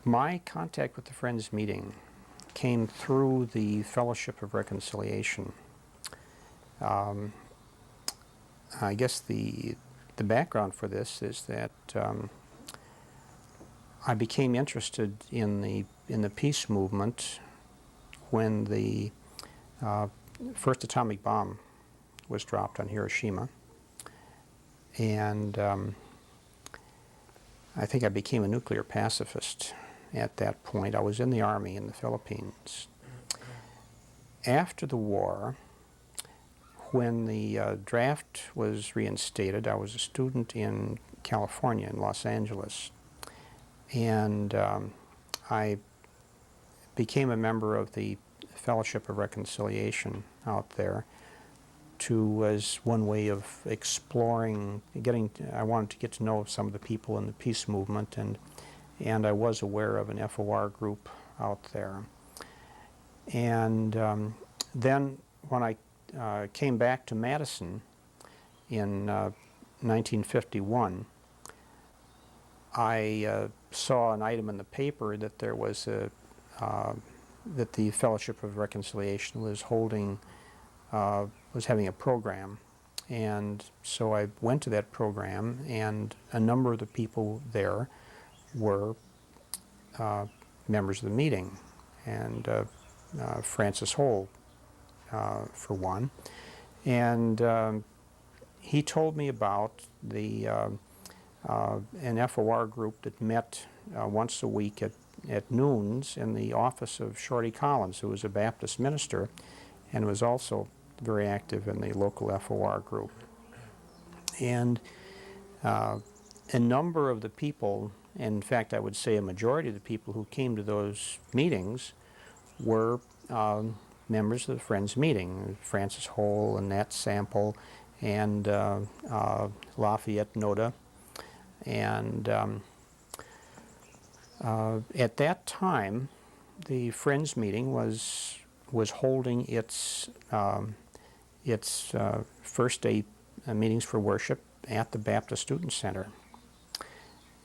My contact with the Friends Meeting came through the Fellowship of Reconciliation. I guess the background for this is that I became interested in the peace movement when the first atomic bomb was dropped on Hiroshima, and I think I became a nuclear pacifist at that point. I was in the Army in the Philippines. After the war, when the draft was reinstated, I was a student in California, in Los Angeles, and I became a member of the Fellowship of Reconciliation out there as one way of exploring, I wanted to get to know some of the people in the peace movement, and I was aware of an FOR group out there. And then when I came back to Madison in 1951, I saw an item in the paper that there was that the Fellowship of Reconciliation was having a program, and so I went to that program, and a number of the people there were members of the meeting, and Francis Hole for one, and he told me about an FOR group that met once a week at noons in the office of Shorty Collins, who was a Baptist minister and was also very active in the local FOR group. And a number of the people, in fact I would say a majority of the people who came to those meetings were members of the Friends Meeting. Francis Hole and Nat Sample and Lafayette Noda. And at that time, the Friends Meeting was holding its first day meetings for worship at the Baptist Student Center.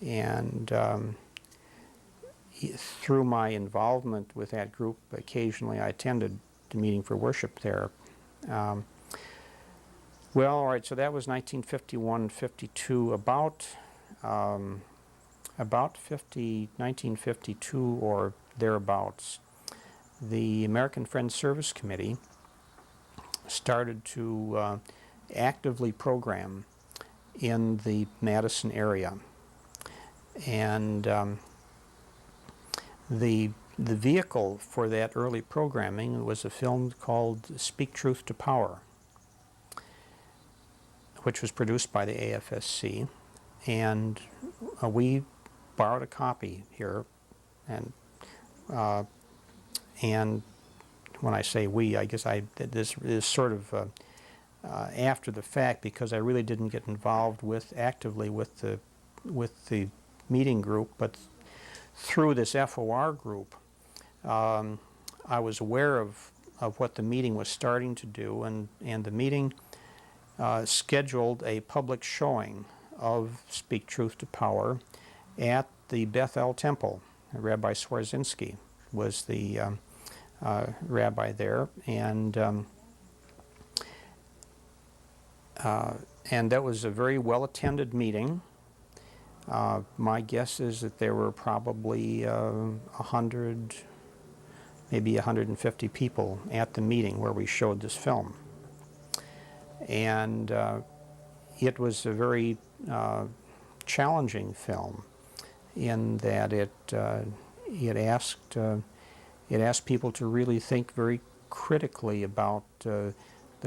And through my involvement with that group, occasionally I attended the meeting for worship there. Well, all right, so that was 1951-52. About 1952 or thereabouts, the American Friends Service Committee started to actively program in the Madison area. And the vehicle for that early programming was a film called Speak Truth to Power, which was produced by the AFSC, and we borrowed a copy here, and when I say we, I guess this is sort of after the fact, because I really didn't get involved actively with the meeting group, but through this FOR group, I was aware of what the meeting was starting to do, and the meeting scheduled a public showing of Speak Truth to Power at the Bethel Temple. Rabbi Swarzinski was the rabbi there, and that was a very well-attended meeting. My guess is that there were probably 100, maybe 150 people at the meeting where we showed this film. And it was a very challenging film in that it asked people to really think very critically about the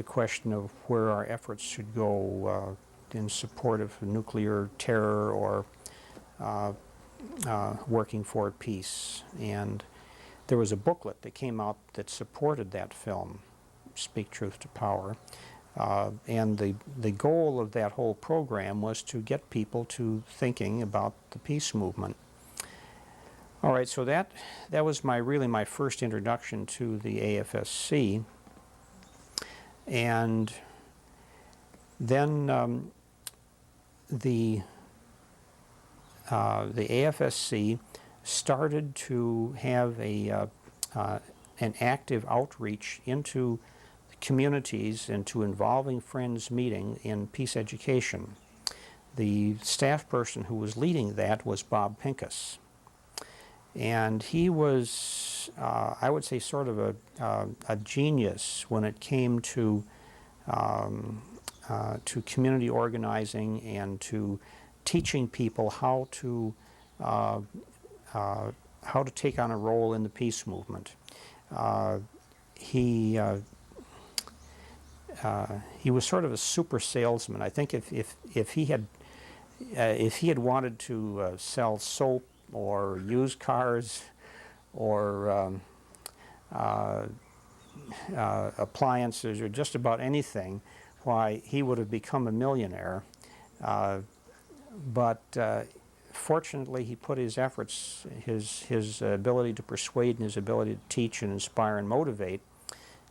question of where our efforts should go in support of nuclear terror or working for peace. And there was a booklet that came out that supported that film, Speak Truth to Power. And the goal of that whole program was to get people to thinking about the peace movement. All right, so that was really my first introduction to the AFSC. And then the AFSC started to have an active outreach into communities and to involving Friends Meeting in peace education. The staff person who was leading that was Bob Pincus. And he was, I would say, sort of a genius when it came to community organizing and to teaching people how to take on a role in the peace movement. He was sort of a super salesman. I think if he had wanted to sell soap or used cars or appliances or just about anything, why, he would have become a millionaire. But fortunately, he put his efforts, his ability to persuade and his ability to teach and inspire and motivate,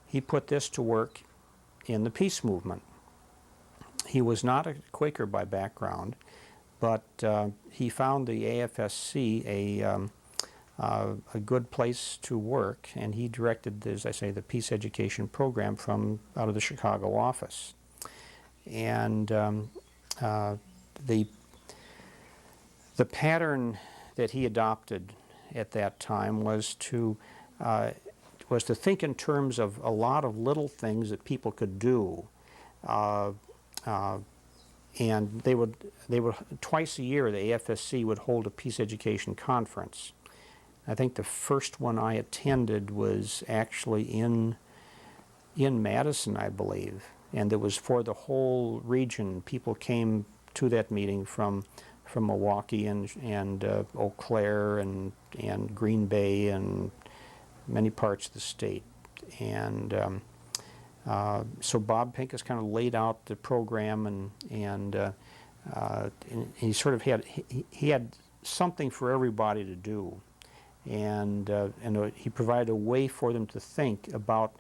he put this to work in the peace movement. He was not a Quaker by background, but he found the AFSC a good place to work, and he directed, as I say, the peace education program from out of the Chicago office. And the pattern that he adopted at that time was to think in terms of a lot of little things that people could do. And they would twice a year, the AFSC would hold a peace education conference. I think the first one I attended was actually in Madison, I believe, and it was for the whole region. People came to that meeting from Milwaukee and Eau Claire and Green Bay and many parts of the state. And so Bob Pincus kind of laid out the program, and he sort of had something for everybody to do, and he provided a way for them to think about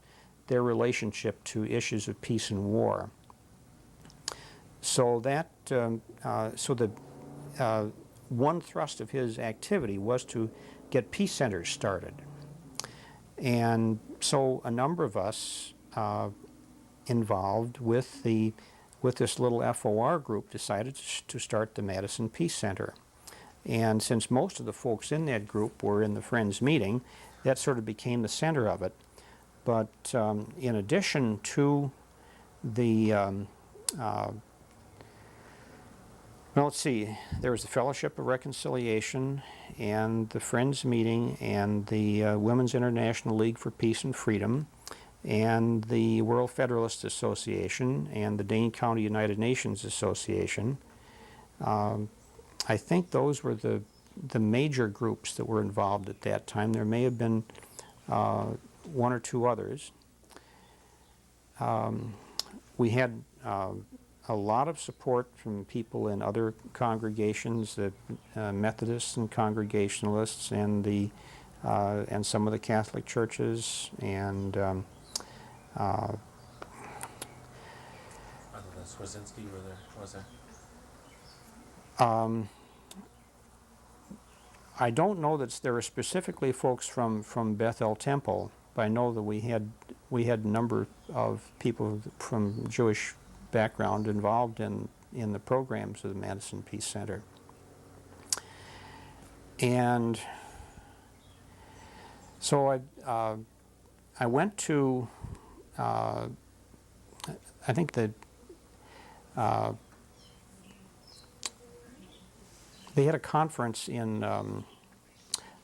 their relationship to issues of peace and war. So that one thrust of his activity was to get peace centers started, and so a number of us involved with this little FOR group decided to start the Madison Peace Center. And since most of the folks in that group were in the Friends Meeting, that sort of became the center of it. But in addition to the, well, let's see, there was the Fellowship of Reconciliation and the Friends Meeting and the Women's International League for Peace and Freedom and the World Federalist Association and the Dane County United Nations Association. I think those were the major groups that were involved at that time. There may have been one or two others. We had a lot of support from people in other congregations, the Methodists and Congregationalists, and some of the Catholic churches, and other than Swazinski, was there? I don't know that there were specifically folks from Bethel Temple, but I know that we had a number of people from Jewish background involved in the programs of the Madison Peace Center. And so I went to, I think that they had a conference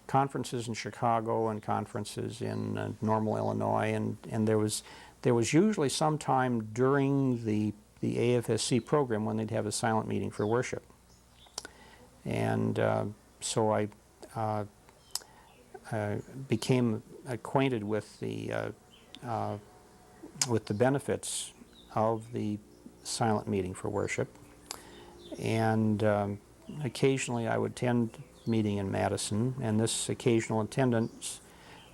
conferences in Chicago and conferences in Normal, Illinois, and there was usually some time during the AFSC program when they'd have a silent meeting for worship. And so I became acquainted with the benefits of the silent meeting for worship, and occasionally I would attend a meeting in Madison, and this occasional attendance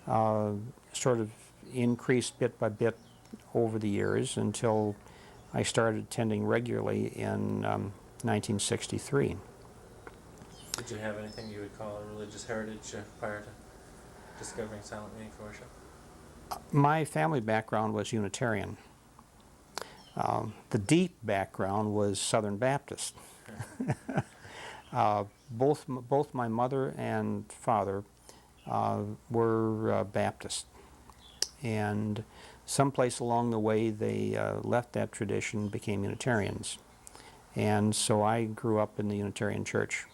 sort of increased bit by bit over the years until I started attending regularly in 1963. Did you have anything you would call a religious heritage prior to discovering silent meaning for worship? My family background was Unitarian. The deep background was Southern Baptist. Both my mother and father were Baptist, and someplace along the way they left that tradition, became Unitarians, and so I grew up in the Unitarian Church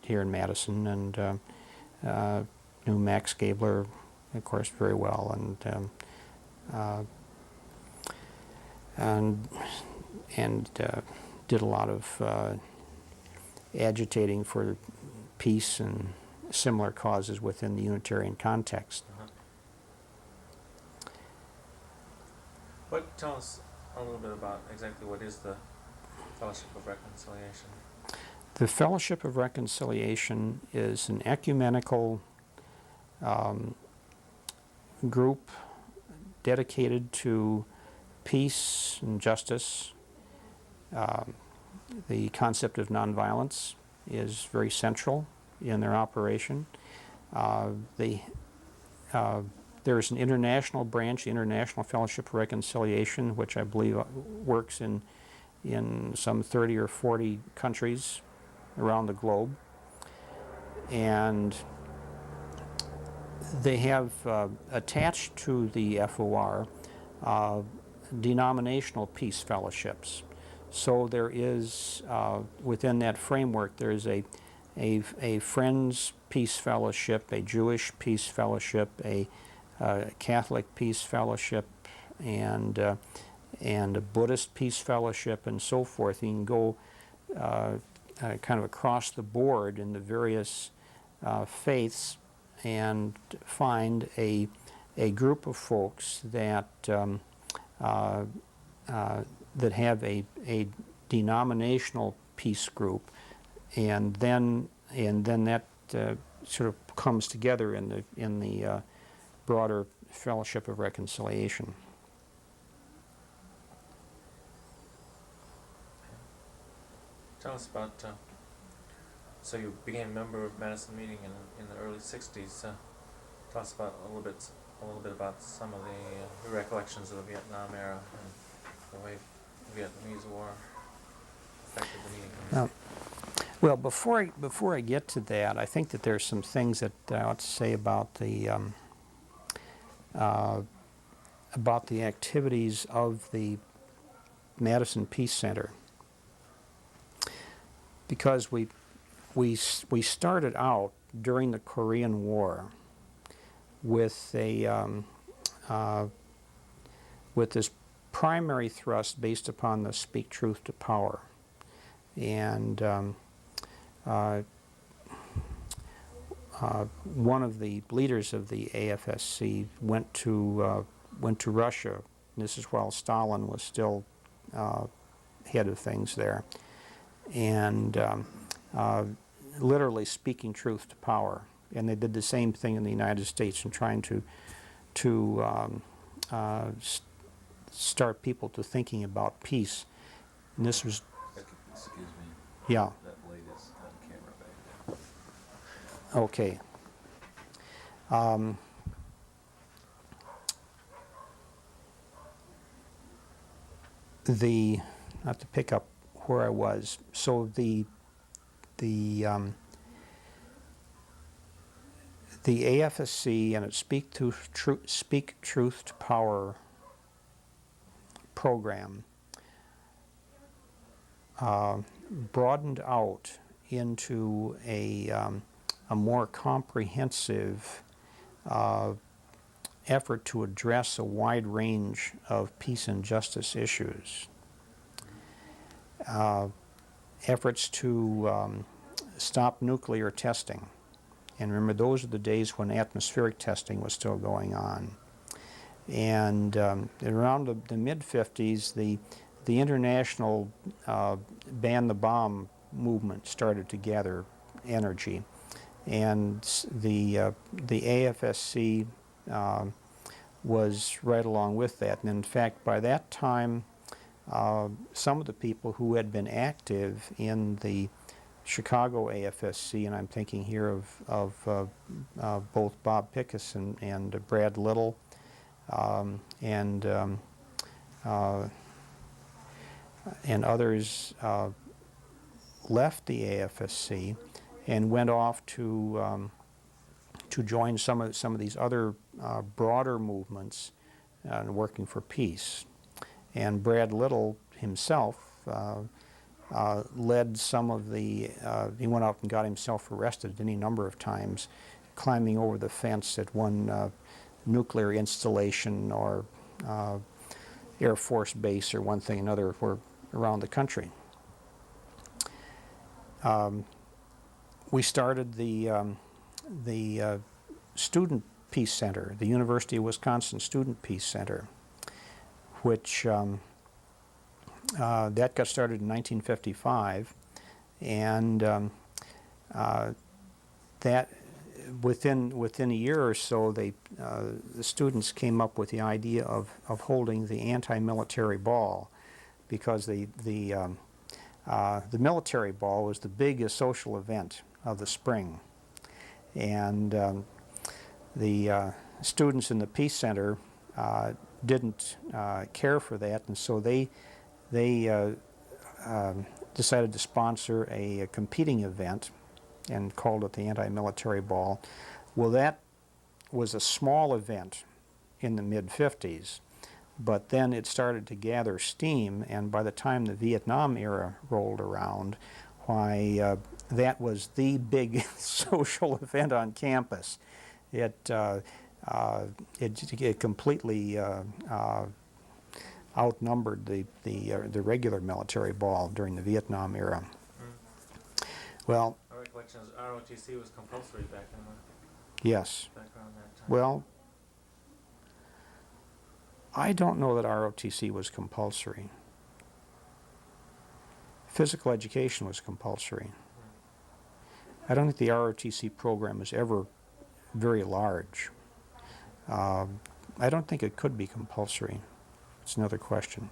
here in Madison, and knew Max Gabler, of course, very well, and did a lot of agitating for peace and similar causes within the Unitarian context. Tell us a little bit about exactly what is the Fellowship of Reconciliation? The Fellowship of Reconciliation is an ecumenical group dedicated to peace and justice. The concept of nonviolence is very central in their operation. There is an international branch, the International Fellowship of Reconciliation, which I believe works in some 30 or 40 countries around the globe. And they have attached to the FOR denominational peace fellowships. So there is, within that framework, there is a Friends Peace Fellowship, a Jewish Peace Fellowship, a Catholic Peace Fellowship, and a Buddhist Peace Fellowship, and so forth. You can go kind of across the board in the various faiths and find a group of folks that that have a denominational peace group, and then that sort of comes together in the broader Fellowship of Reconciliation. Tell us about, so you became a member of Madison Meeting in the early 60s. Tell us about a little bit about some of the recollections of the Vietnam era and the way the Vietnamese War affected the meeting. Well, before I get to that, I think that there's some things that I ought to say about the activities of the Madison Peace Center, because we started out during the Korean War with with this primary thrust based upon the Speak Truth to Power, and one of the leaders of the AFSC went to Russia. This is while Stalin was still head of things there, and literally speaking truth to power. And they did the same thing in the United States in trying to start people to thinking about peace. And this was, Excuse me. yeah. That light is on camera back there. Okay. Not to pick up where I was. So the AFSC and its Speak Truth to Power program broadened out into a more comprehensive effort to address a wide range of peace and justice issues. Efforts to stop nuclear testing. And remember, those are the days when atmospheric testing was still going on. And around the mid-50s, the international ban the bomb movement started to gather energy, and the AFSC was right along with that. And in fact, by that time, some of the people who had been active in the Chicago AFSC, and I'm thinking here of both Bob Pickus and Brad Little, and others left the AFSC and went off to join some of these other broader movements working for peace. And Brad Little himself led some of the, he went out and got himself arrested any number of times, climbing over the fence at one nuclear installation or Air Force base or one thing or another around the country. We started the Student Peace Center, the University of Wisconsin Student Peace Center, which that got started in 1955, and that within a year or so, the students came up with the idea of holding the anti-military ball, because the military ball was the biggest social event of the spring, and the students in the Peace Center didn't care for that, and so they decided to sponsor a competing event and called it the anti-military ball. Well, that was a small event in the mid-50s, but then it started to gather steam, and by the time the Vietnam era rolled around, why, that was the big social event on campus. It completely outnumbered the regular military ball during the Vietnam era. Well, Our recollection is ROTC was compulsory back yes. around that time. Well, I don't know that ROTC was compulsory. Physical education was compulsory. I don't think the ROTC program was ever very large. I don't think it could be compulsory. It's another question.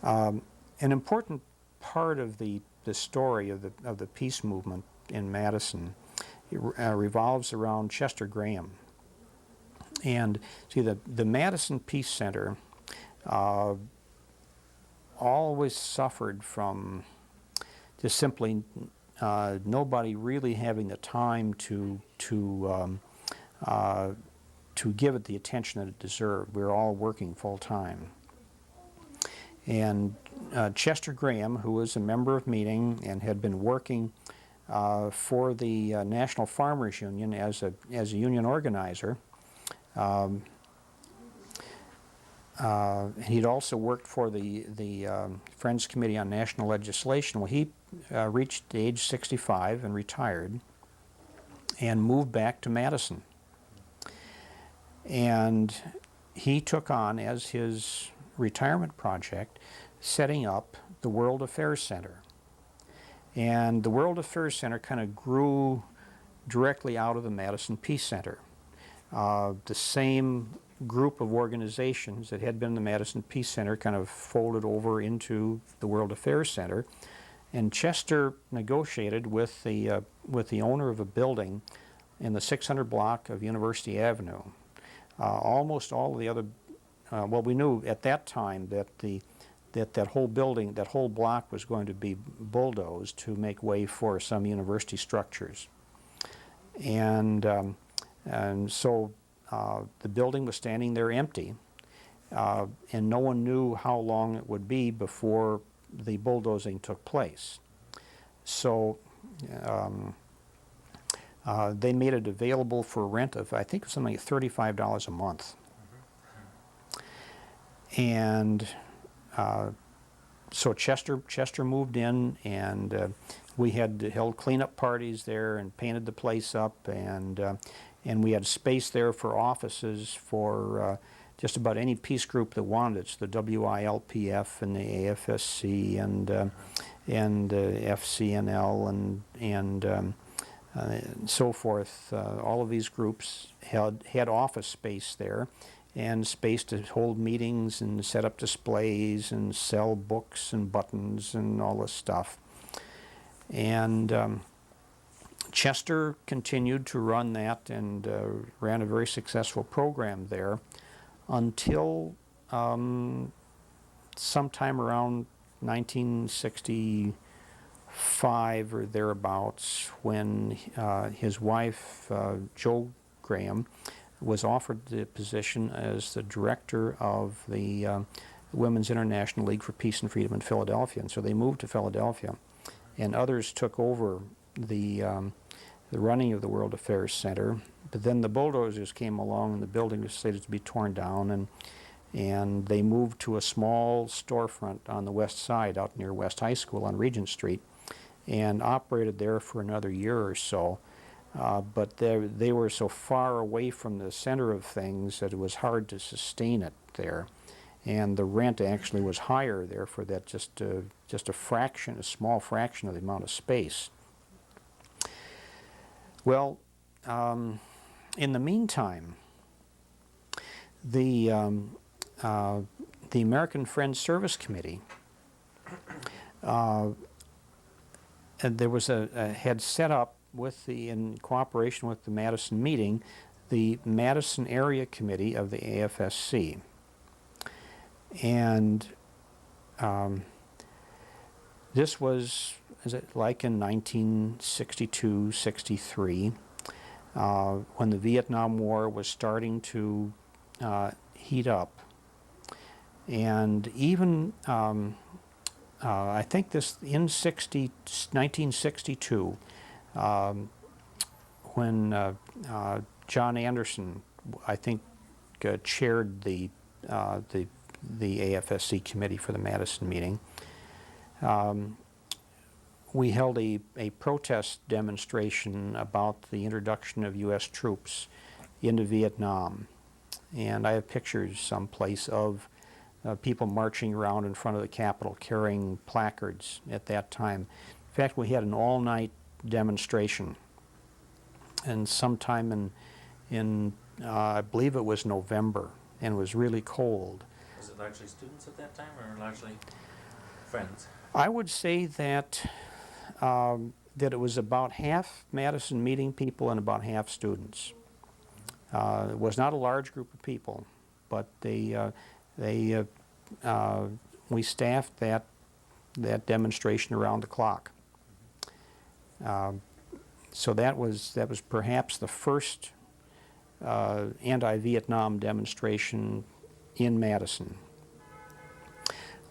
An important part of the story of the peace movement in Madison revolves around Chester Graham. And see, the Madison Peace Center always suffered from just simply nobody really having the time to give it the attention that it deserved. We were all working full time. And Chester Graham, who was a member of Meeting and had been working for the National Farmers Union as a union organizer, he'd also worked for the Friends Committee on National Legislation. Well, he reached age 65 and retired and moved back to Madison. And he took on as his retirement project setting up the World Affairs Center. And the World Affairs Center kind of grew directly out of the Madison Peace Center. The same group of organizations that had been in the Madison Peace Center kind of folded over into the World Affairs Center, and Chester negotiated with the owner of a building in the 600 block of University Avenue. Almost all of the other, well, we knew at that time that that whole building, that whole block was going to be bulldozed to make way for some university structures, and so the building was standing there empty, and no one knew how long it would be before the bulldozing took place. So they made it available for rent of, I think it was something like $35 a month. And so Chester moved in, and we had held cleanup parties there and painted the place up, and we had space there for offices for just about any peace group that wanted it. So the WILPF and the AFSC and FCNL and so forth. All of these groups had office space there, and space to hold meetings and set up displays and sell books and buttons and all this stuff. And Chester continued to run that and ran a very successful program there until sometime around 1965 or thereabouts, when his wife, Jo Graham, was offered the position as the director of the Women's International League for Peace and Freedom in Philadelphia. And so they moved to Philadelphia, and others took over the running of the World Affairs Center. But then the bulldozers came along, and the building was slated to be torn down, and they moved to a small storefront on the west side, out near West High School on Regent Street, and operated there for another year or so. But they were so far away from the center of things that it was hard to sustain it there. And the rent actually was higher there for that, just a fraction, a small fraction of the amount of space. Well, in the meantime, the American Friends Service Committee and there was had set up in cooperation with the Madison meeting, the Madison Area Committee of the AFSC. And this was, like in 1962-63, when the Vietnam War was starting to heat up. And even, I think this, in 1962, when John Anderson, I think, chaired the AFSC committee for the Madison meeting, we held a protest demonstration about the introduction of U.S. troops into Vietnam. And I have pictures someplace of people marching around in front of the Capitol carrying placards at that time. In fact, we had an all-night demonstration, and sometime in I believe it was November, and it was really cold. Was it largely students at that time, or largely friends? I would say that that it was about half Madison meeting people and about half students. It was not a large group of people, but we staffed that demonstration around the clock. So that was perhaps the first anti-Vietnam demonstration in Madison.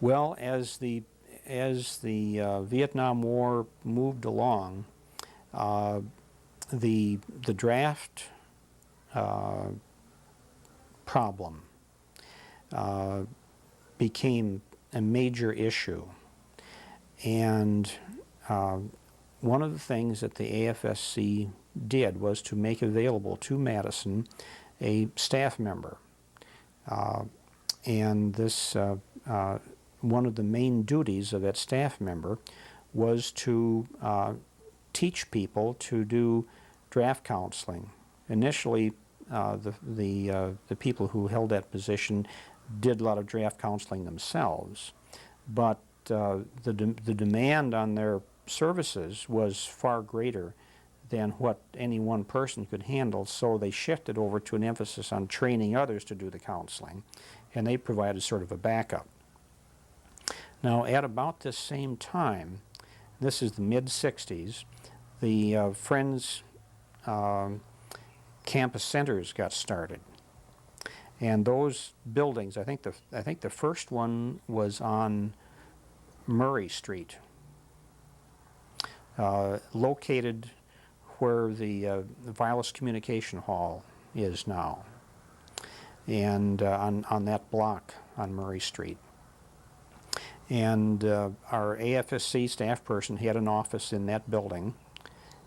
Well, as the Vietnam War moved along, the draft problem became a major issue, and one of the things that the AFSC did was to make available to Madison a staff member, and this one of the main duties of that staff member was to teach people to do draft counseling. Initially, the people who held that position did a lot of draft counseling themselves, but the demand on their services was far greater than what any one person could handle, so they shifted over to an emphasis on training others to do the counseling, and they provided sort of a backup. Now, at about this same time, this is the mid-60s, the Friends campus centers got started. And those buildings, I think the first one was on Murray Street, located where the Wireless Communication Hall is now, and on that block on Murray Street. And our AFSC staff person had an office in that building,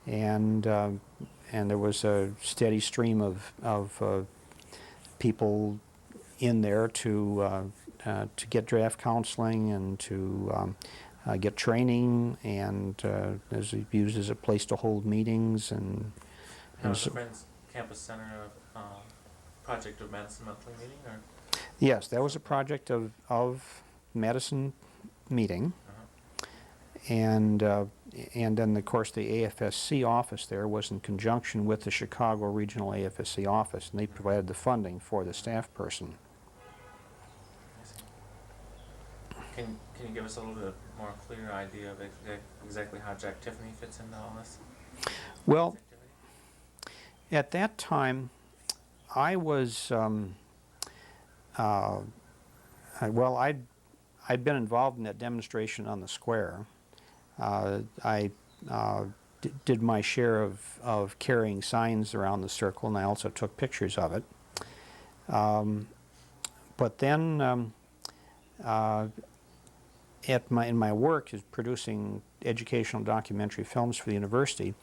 and there was a steady stream of people in there to get draft counseling and to get training, and as used as a place to hold meetings. And was the Friends Campus Center project of Madison Monthly Meeting, or? Yes, that was a project of Madison Meeting, and then of course the AFSC office there was in conjunction with the Chicago Regional AFSC office, and they provided the funding for the staff person. I see. Can you give us a little bit more clear idea of exactly how Jack Tiffany fits into all this? Well, Activity? at that time, I was I'd been involved in that demonstration on the square. I did my share of carrying signs around the circle, and I also took pictures of it. But then, in my work as producing educational documentary films for the university,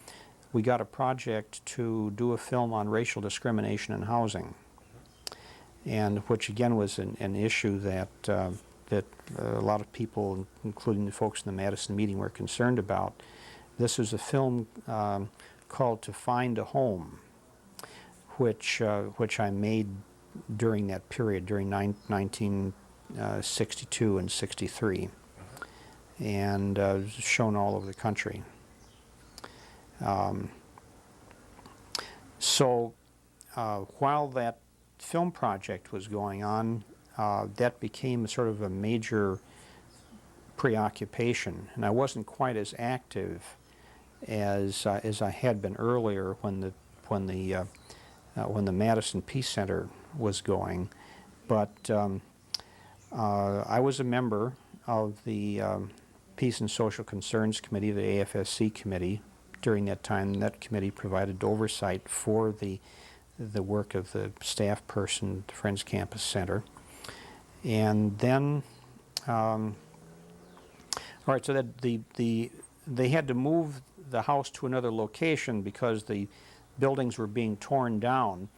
we got a project to do a film on racial discrimination in housing, and which again was an issue that a lot of people, including the folks in the Madison meeting, were concerned about. This was a film called To Find a Home, which I made during that period, during 1962 and 63, and shown all over the country. So while that film project was going on, that became sort of a major preoccupation, and I wasn't quite as active as I had been earlier when the Madison Peace Center was going. But I was a member of the Peace and Social Concerns Committee, the AFSC committee, during that time. That committee provided oversight for the work of the staff person at the Friends Campus Center. And then, all right, so that they had to move the house to another location because the buildings were being torn down.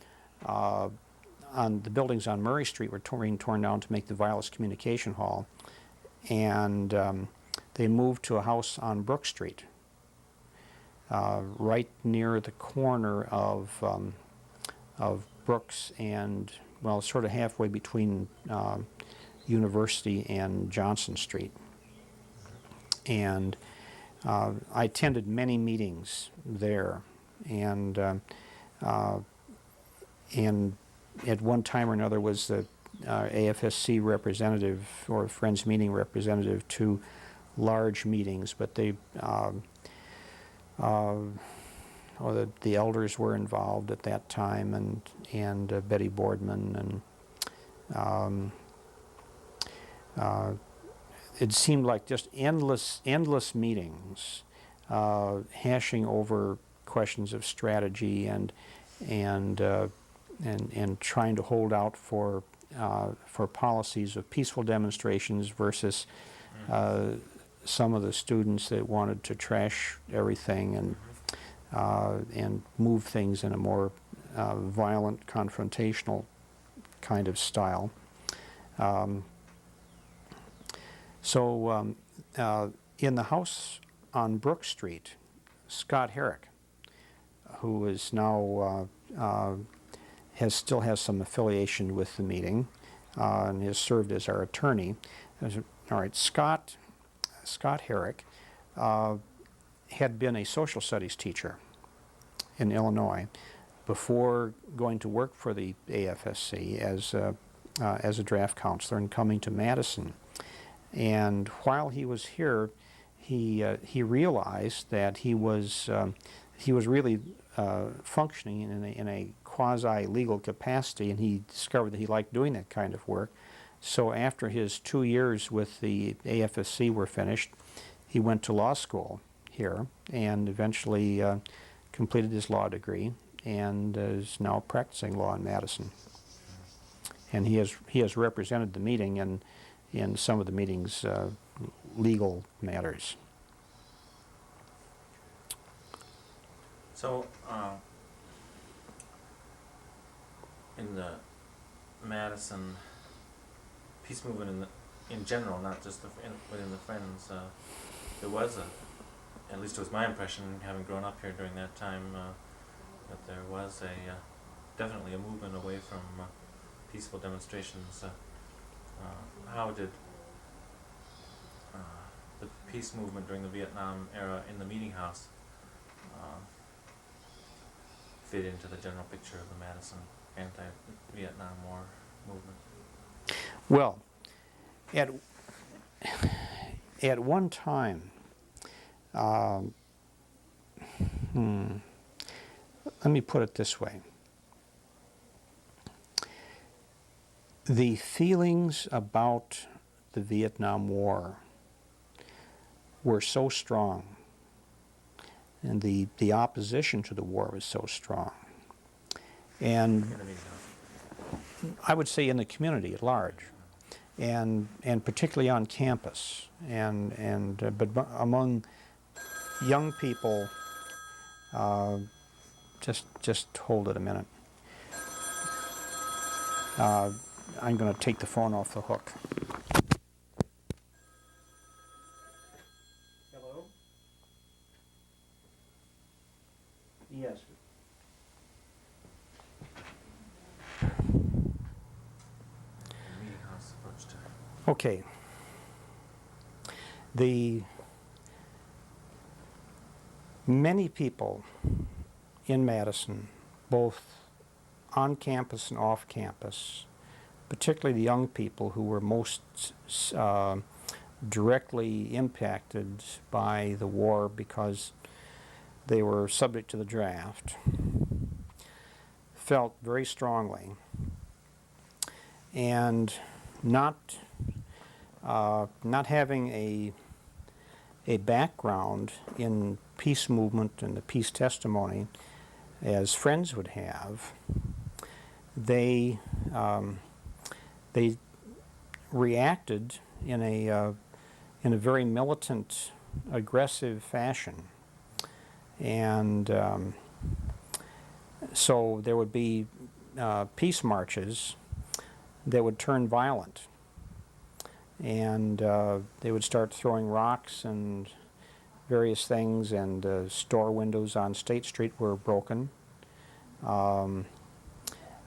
The buildings on Murray Street were being torn down to make the Wireless Communication Hall, and they moved to a house on Brook Street, right near the corner of Brooks and, well, sort of halfway between University and Johnson Street. And I attended many meetings there, and at one time or another was the AFSC representative or Friends Meeting representative to large meetings, but they the elders were involved at that time, and Betty Boardman, and it seemed like just endless meetings, hashing over questions of strategy and trying to hold out for policies of peaceful demonstrations versus some of the students that wanted to trash everything and move things in a more violent, confrontational kind of style. So in the house on Brook Street, Scott Herrick, who is now still has some affiliation with the meeting and has served as our attorney. All right, Scott Herrick had been a social studies teacher in Illinois before going to work for the AFSC as a draft counselor and coming to Madison. And while he was here, he realized that he was really functioning in a quasi-legal capacity, and he discovered that he liked doing that kind of work. So after his 2 years with the AFSC were finished, he went to law school here and eventually completed his law degree and is now practicing law in Madison. And he has represented the meeting in some of the meeting's legal matters. So, in the Madison peace movement in general, not just within the Friends, there was at least it was my impression, having grown up here during that time, that there was definitely a movement away from peaceful demonstrations. How did the peace movement during the Vietnam era in the meeting house fit into the general picture of the Madison anti-Vietnam War movement? Well, at one time, let me put it this way. The feelings about the Vietnam War were so strong, and the opposition to the war was so strong. And In the meeting house. I would say in the community at large, and particularly on campus, but among young people. Just hold it a minute. I'm going to take the phone off the hook. Hello? Yes. The meeting house approach to Okay. Many people in Madison, both on campus and off campus, particularly the young people who were most directly impacted by the war because they were subject to the draft, felt very strongly, and not having a background in peace movement and the peace testimony as friends would have, they reacted in a very militant, aggressive fashion, and so there would be peace marches that would turn violent, and they would start throwing rocks and various things, and store windows on State Street were broken.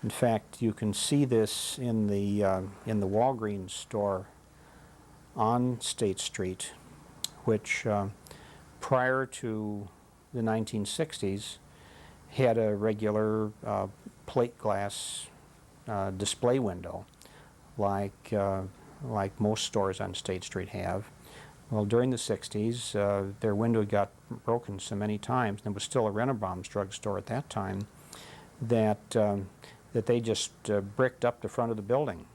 In fact, you can see this in the Walgreens store on State Street, which prior to the 1960s had a regular plate glass display window, like most stores on State Street have. Well, during the 60s, their window got broken so many times, and there was still a Rennebaum's drugstore at that time, that they just bricked up the front of the building.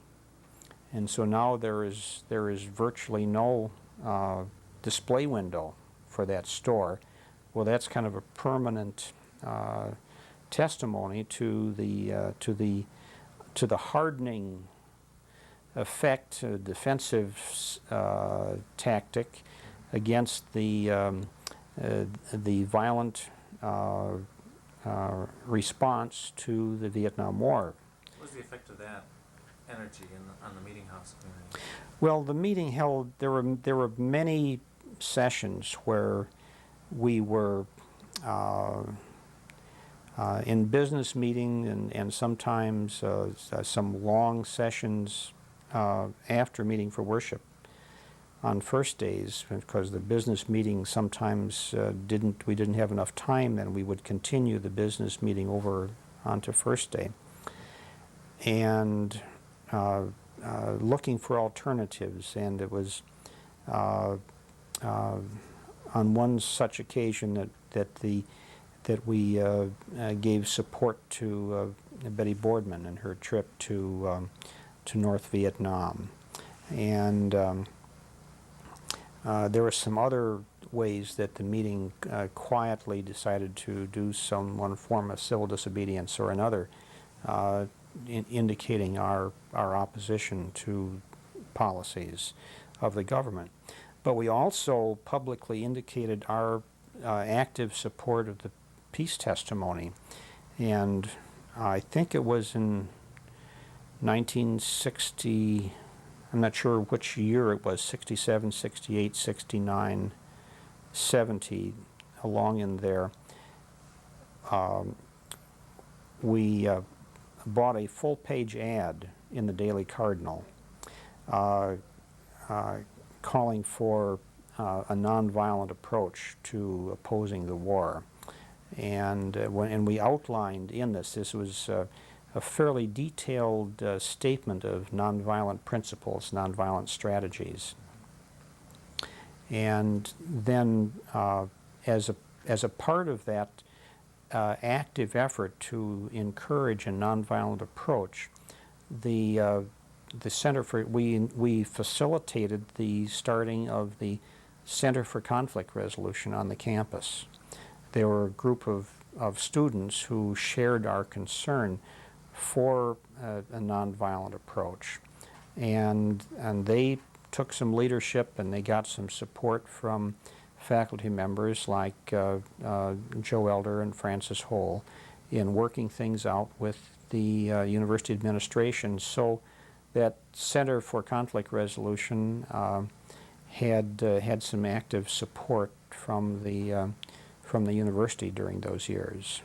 And so now there is virtually no display window for that store. Well, that's kind of a permanent testimony to the hardening effect, defensive tactic against the violent response to the Vietnam War. What was the effect of that energy on the meeting house community? Well, the meeting held, there were many sessions where we were in business meeting, and sometimes some long sessions after meeting for worship on first days, because the business meeting sometimes we didn't have enough time, then we would continue the business meeting over onto first day, and looking for alternatives. And it was on one such occasion that we gave support to Betty Boardman and her trip to North Vietnam, and there were some other ways that the meeting quietly decided to do one form of civil disobedience or another, indicating our opposition to policies of the government. But we also publicly indicated our active support of the peace testimony, and I think it was in 1960, I'm not sure which year it was, 67, 68, 69, 70, along in there, we bought a full-page ad in the Daily Cardinal calling for a nonviolent approach to opposing the war. And we outlined in this was a fairly detailed statement of nonviolent principles, nonviolent strategies. And then as a part of that active effort to encourage a nonviolent approach, the Center for, we facilitated the starting of the Center for Conflict Resolution on the campus. There were a group of students who shared our concern for a nonviolent approach. And they took some leadership and they got some support from faculty members like Joe Elder and Francis Hole in working things out with the university administration, so that Center for Conflict Resolution had some active support from the university during those years.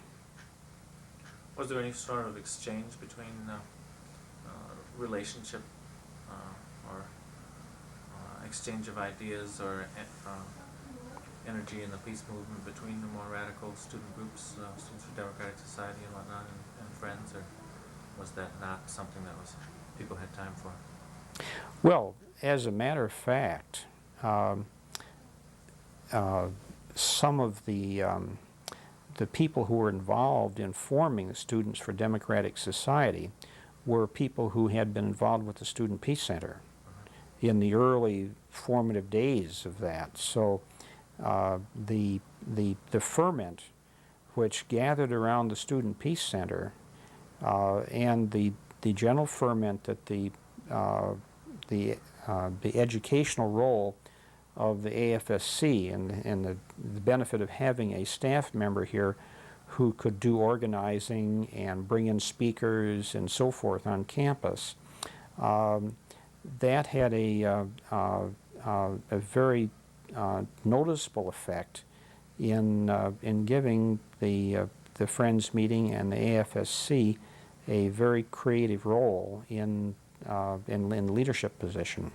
Was there any sort of exchange between relationship or exchange of ideas or energy in the peace movement between the more radical student groups, Students for Democratic Society and whatnot, and Friends, or was that not something that people had time for? Well, as a matter of fact, some of the people who were involved in forming the Students for Democratic Society were people who had been involved with the Student Peace Center in the early formative days of that. So the ferment which gathered around the Student Peace Center and the general ferment that the educational role of the AFSC and the benefit of having a staff member here who could do organizing and bring in speakers and so forth on campus, that had a very noticeable effect in giving the Friends Meeting and the AFSC a very creative role in leadership position.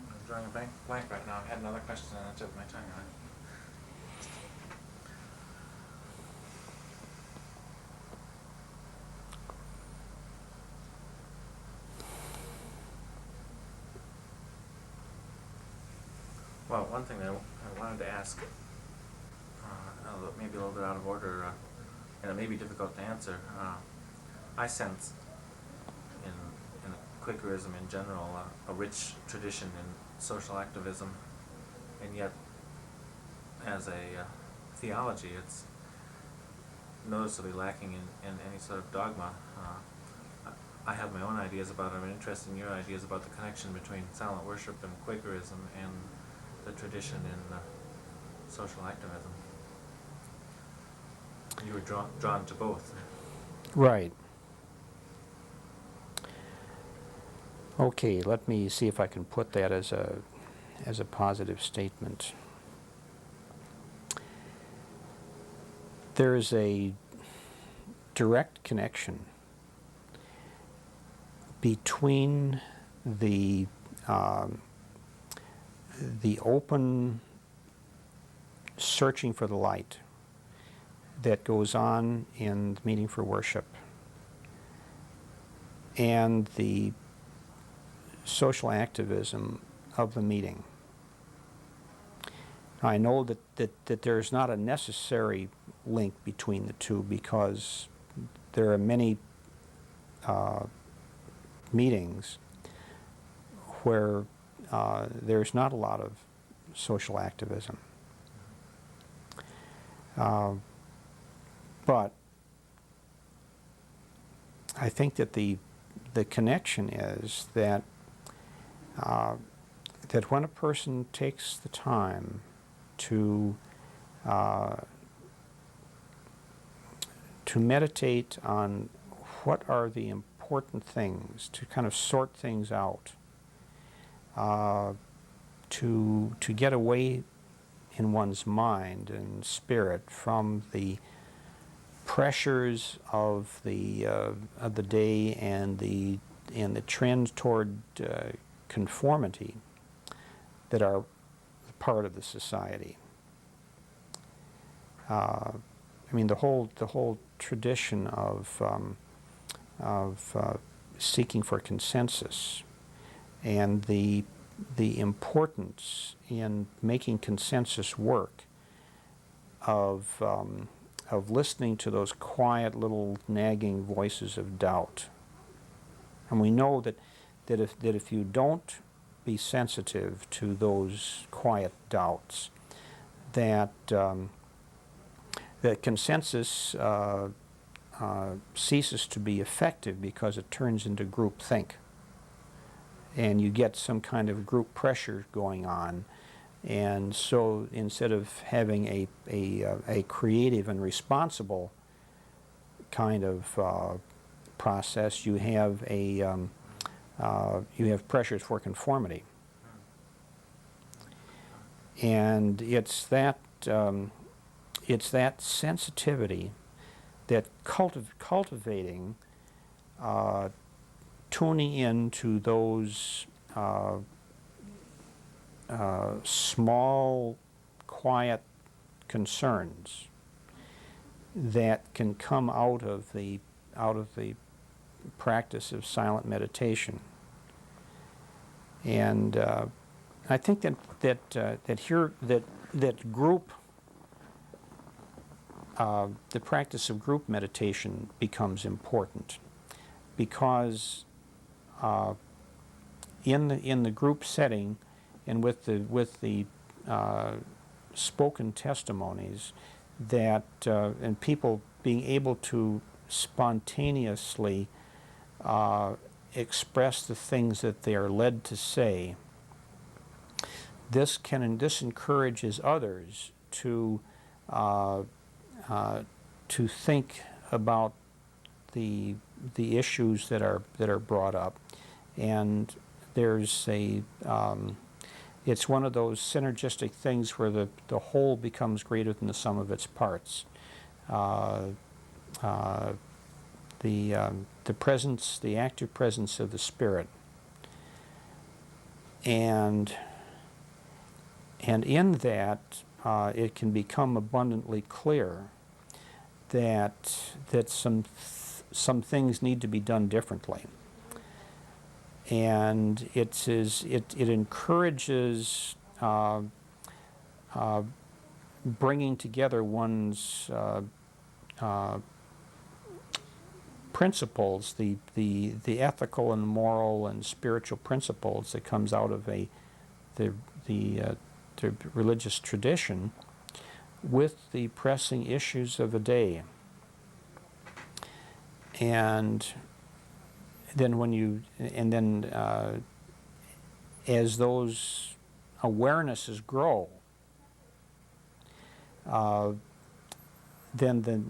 I'm drawing a blank right now. I had another question and I took my tongue on it. Well, one thing that I wanted to ask, maybe a little bit out of order, and it may be difficult to answer. I sense in Quakerism in general a rich tradition in social activism, and yet as a theology it's noticeably lacking in any sort of dogma. I have my own ideas about it. I'm interested in your ideas about the connection between silent worship and Quakerism and the tradition in social activism. You were drawn to both. Right. Okay, let me see if I can put that as a positive statement. There is a direct connection between the open searching for the light that goes on in the meeting for worship and the social activism of the meeting. I know that there's not a necessary link between the two because there are many meetings where there's not a lot of social activism. But I think that the connection is that that when a person takes the time to meditate on what are the important things, to kind of sort things out, to get away in one's mind and spirit from the pressures of the day and the trend toward conformity that are part of the society. I mean, the whole tradition of seeking for consensus and the importance in making consensus work of listening to those quiet little nagging voices of doubt. And we know that if you don't be sensitive to those quiet doubts, that consensus ceases to be effective because it turns into groupthink. And you get some kind of group pressure going on. And so instead of having a creative and responsible kind of process, you have pressures for conformity. And it's that sensitivity, that cultivating, tuning into those small, quiet concerns that can come out of the practice of silent meditation. And I think that group, the practice of group meditation becomes important, because in the group setting and with the spoken testimonies, that and people being able to spontaneously express the things that they are led to say, this encourages others to think about the issues that are brought up. And there's it's one of those synergistic things where the whole becomes greater than the sum of its parts. The presence, the active presence of the Spirit, and in that it can become abundantly clear that some things need to be done differently. And it encourages bringing together one's principles, the ethical and moral and spiritual principles that comes out of the religious tradition, with the pressing issues of a day. And then as those awarenesses grow, then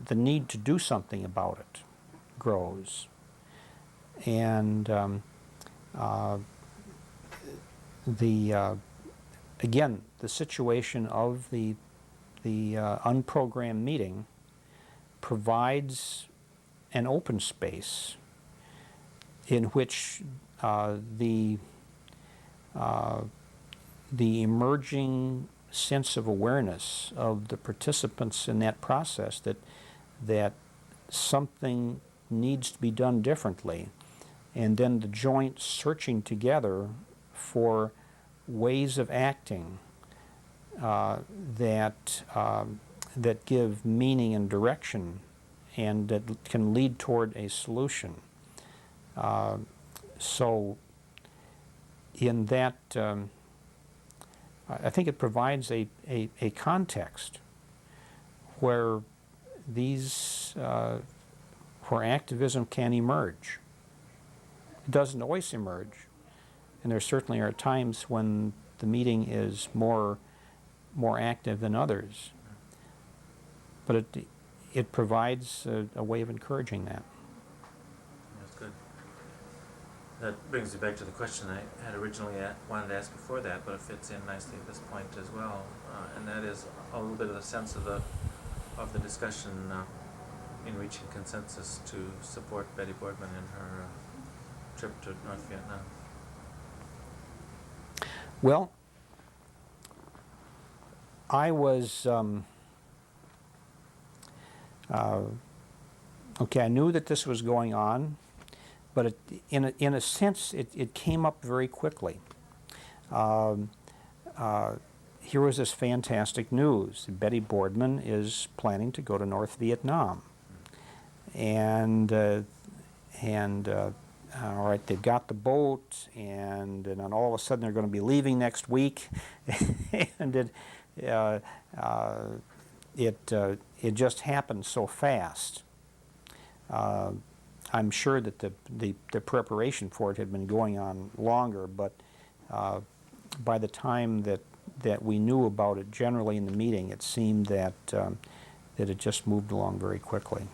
the need to do something about it grows. And again, the situation of the unprogrammed meeting provides an open space in which the emerging sense of awareness of the participants in that process that something needs to be done differently, and then the joint searching together for ways of acting that give meaning and direction, and that can lead toward a solution. So in that, I think it provides a context where where activism can emerge. It doesn't always emerge, and there certainly are times when the meeting is more active than others. But it provides a way of encouraging that. That's good. That brings me back to the question I had originally wanted to ask before that, but it fits in nicely at this point as well, and that is a little bit of the sense of the discussion in reaching consensus to support Betty Boardman in her trip to North Vietnam. Well, I was, okay, I knew that this was going on, but in a sense, it came up very quickly. Here was this fantastic news. Betty Boardman is planning to go to North Vietnam. And all right, they've got the boat, and then all of a sudden they're going to be leaving next week. And it just happened so fast. I'm sure that the preparation for it had been going on longer, but by the time that we knew about it generally in the meeting, it seemed that it just moved along very quickly.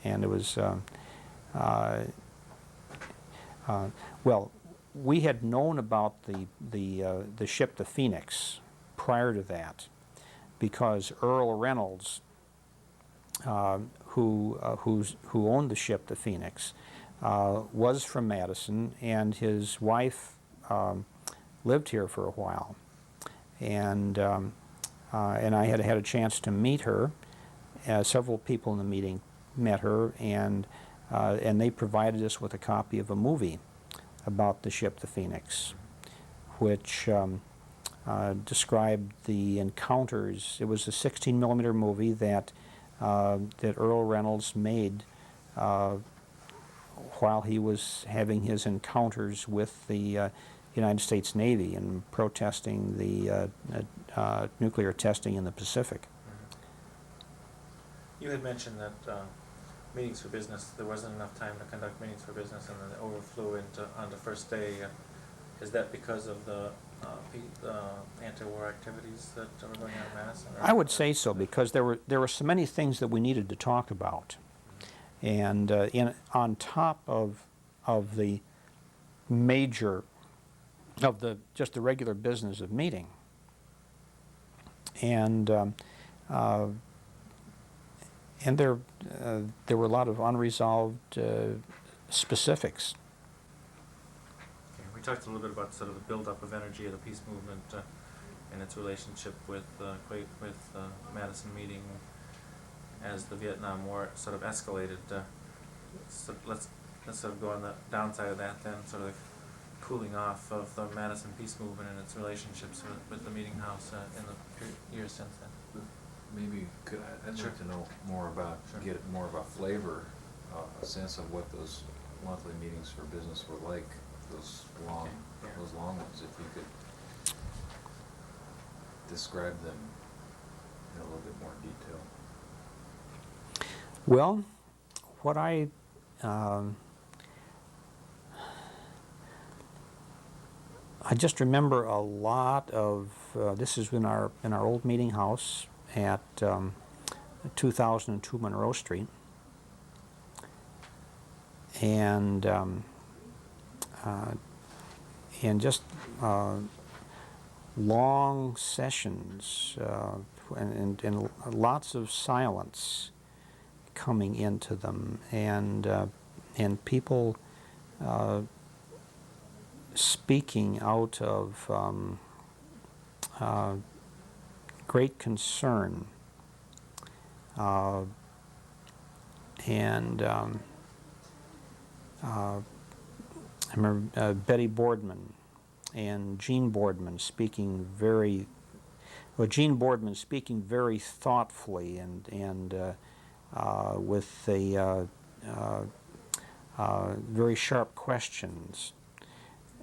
And it was, well, we had known about the ship, the Phoenix, prior to that, because Earl Reynolds, who owned the ship, the Phoenix, was from Madison, and his wife lived here for a while, and I had had a chance to meet her. Several people in the meeting met her, and they provided us with a copy of a movie about the ship, the Phoenix, which described the encounters. It was a 16mm movie that Earl Reynolds made while he was having his encounters with the United States Navy and protesting the nuclear testing in the Pacific. You had mentioned that meetings for business, there wasn't enough time to conduct meetings for business, and then it overflew on the first day. Is that because of the anti-war activities that were going on in Madison? I would say so, because there were so many things that we needed to talk about, and on top of the major just the regular business of meeting, and there were a lot of unresolved specifics. Okay, we talked a little bit about sort of the buildup of energy of the peace movement and its relationship with Madison meeting as the Vietnam War sort of escalated. So let's sort of go on the downside of that then, sort of cooling off of the Madison peace movement and its relationships with the meeting house in the years since then. Maybe I'd Sure. like to know more about, get more of a flavor, a sense of what those monthly meetings for business were like, those long ones, if you could describe them in a little bit more detail. Well, what I just remember a lot of this is in our old meeting house at 2002 Monroe Street, and just long sessions and lots of silence coming into them, and people speaking out of great concern, and I remember Betty Boardman and Jean Boardman speaking Jean Boardman speaking very thoughtfully and with very sharp questions,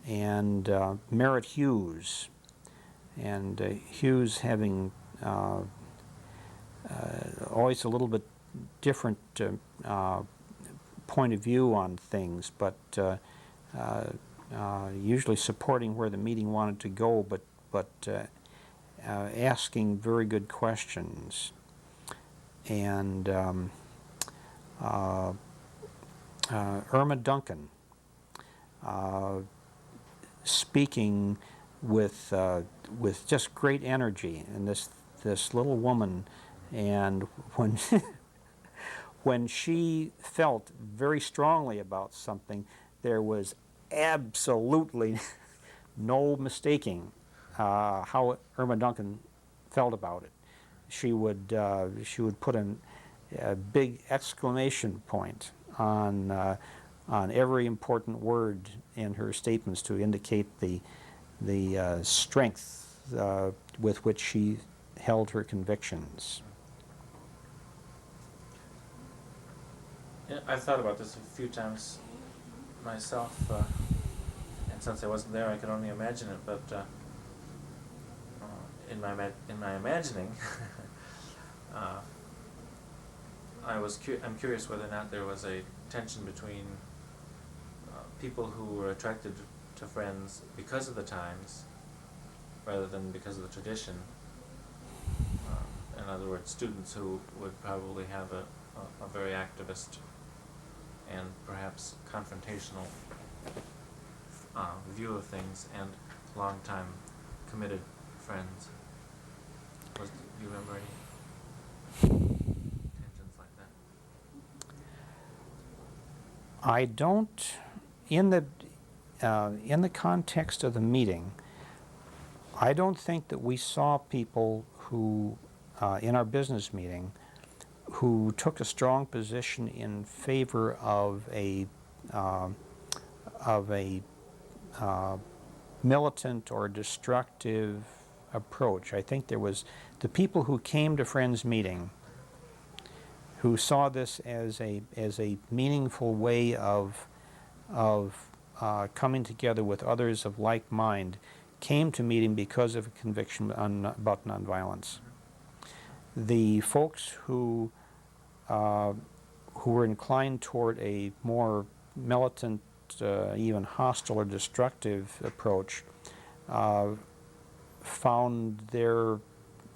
and Merritt Hughes, and Hughes having always a little bit different point of view on things, but usually supporting where the meeting wanted to go, but asking very good questions, and Irma Duncan speaking with just great energy, and this little woman, and when when she felt very strongly about something, there was absolutely no mistaking how Irma Duncan felt about it. She would put a big exclamation point on every important word in her statements to indicate the strength with which she held her convictions. Yeah, I've thought about this a few times myself, and since I wasn't there, I could only imagine it. But in my imagining, I'm curious whether or not there was a tension between people who were attracted to Friends because of the times, rather than because of the tradition. In other words, students who would probably have a very activist and perhaps confrontational view of things, and long-time committed friends. Do you remember any tensions like that? I don't, in the context of the meeting, I don't think that we saw people who, in our business meeting, who took a strong position in favor of a militant or destructive approach. I think there was the people who came to Friends Meeting who saw this as a meaningful way of coming together with others of like mind, came to meeting because of a conviction about nonviolence. The folks who were inclined toward a more militant, even hostile or destructive approach, found their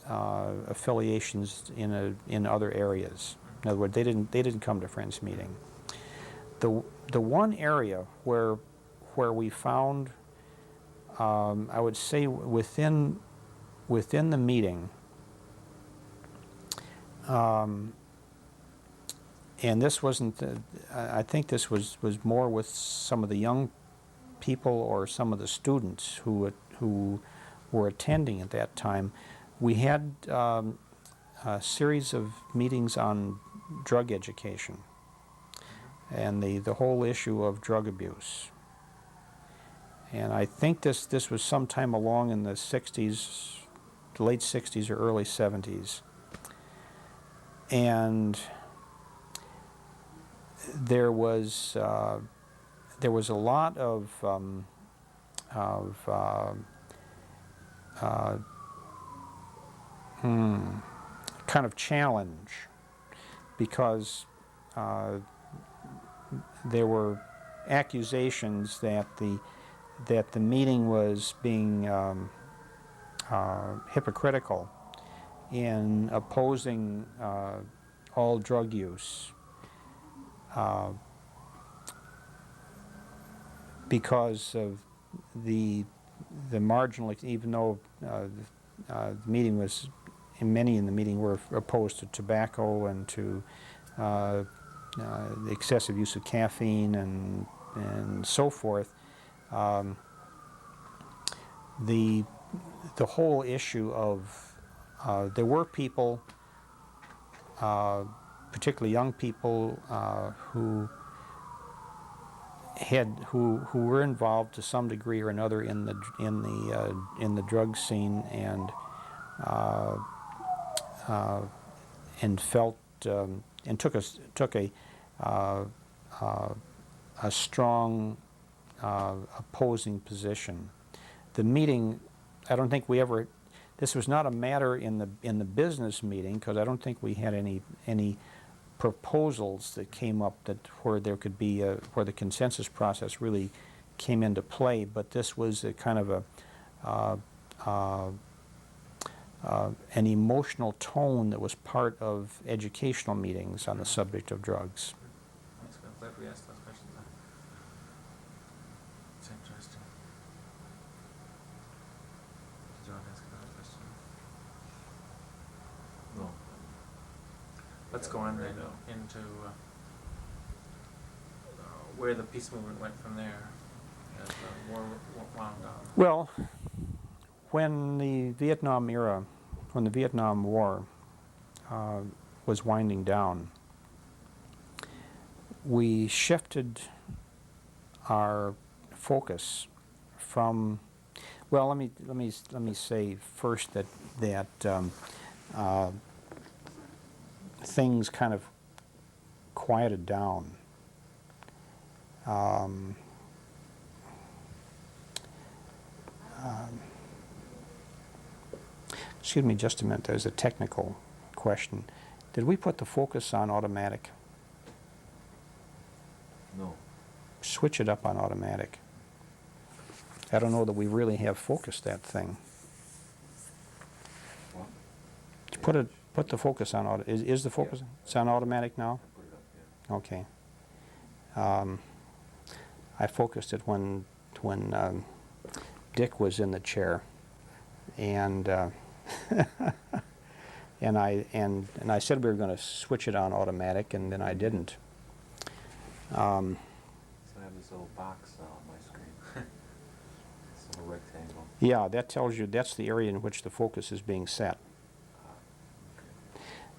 affiliations in other areas. In other words, they didn't come to Friends Meeting. The one area where we found, I would say, within the meeting, and this wasn't, I think this was more with some of the young people or some of the students who were attending at that time. We had a series of meetings on drug education and the whole issue of drug abuse. And I think this was sometime along in the 60s, late 60s or early 70s. And there was a lot of kind of challenge, because there were accusations that the meeting was being hypocritical in opposing all drug use, because of the marginal, even though the meeting was, many in the meeting were opposed to tobacco and to the excessive use of caffeine and so forth. The whole issue of there were people, particularly young people, who were involved to some degree or another in the drug scene, and felt and took a strong opposing position. The meeting, I don't think we ever. This was not a matter in the business meeting, because I don't think we had any proposals that came up where there could be where the consensus process really came into play. But this was a kind of an emotional tone that was part of educational meetings on the subject of drugs. I'm glad we asked those questions. That's interesting. Did you want to ask another question? No. Let's go on then into where the peace movement went from there as the war wound down. Well, when the Vietnam War was winding down, we shifted our focus from, well, let me say first that things kind of quieted down. Excuse me just a minute, there's a technical question. Did we put the focus on automatic? No. Switch it up on automatic. I don't know that we really have focused that thing. What? Put the focus on auto. Is the focus? Yeah. It's on automatic now. I put it up, yeah. Okay. I focused it when Dick was in the chair, and and I said we were going to switch it on automatic, and then I didn't. So I have this little box on my screen. This little rectangle. Yeah, that tells you that's the area in which the focus is being set.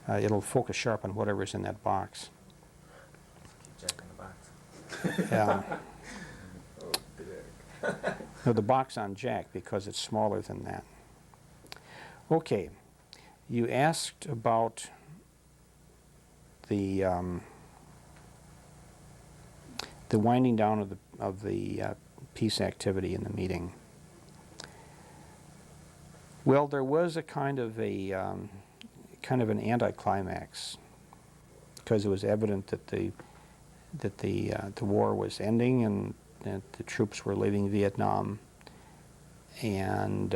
Okay. It'll focus sharp on whatever's in that box. Keep checking the box. Yeah. Oh, Dick. No, the box on Jack, because it's smaller than that. Okay, you asked about the winding down of the peace activity in the meeting. Well, there was a kind of an anticlimax, because it was evident that the war was ending and that the troops were leaving Vietnam, and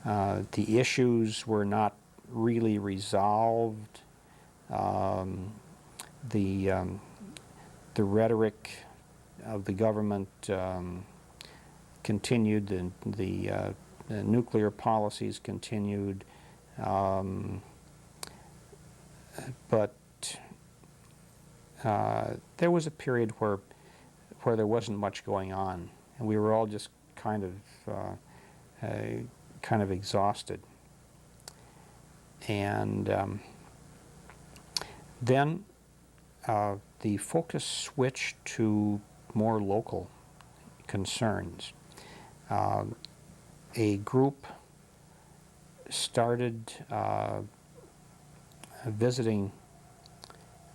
the issues were not really resolved. The rhetoric of the government continued. The nuclear policies continued, but there was a period where there wasn't much going on, and we were all just kind of exhausted. And then the focus switched to more local concerns. A group started visiting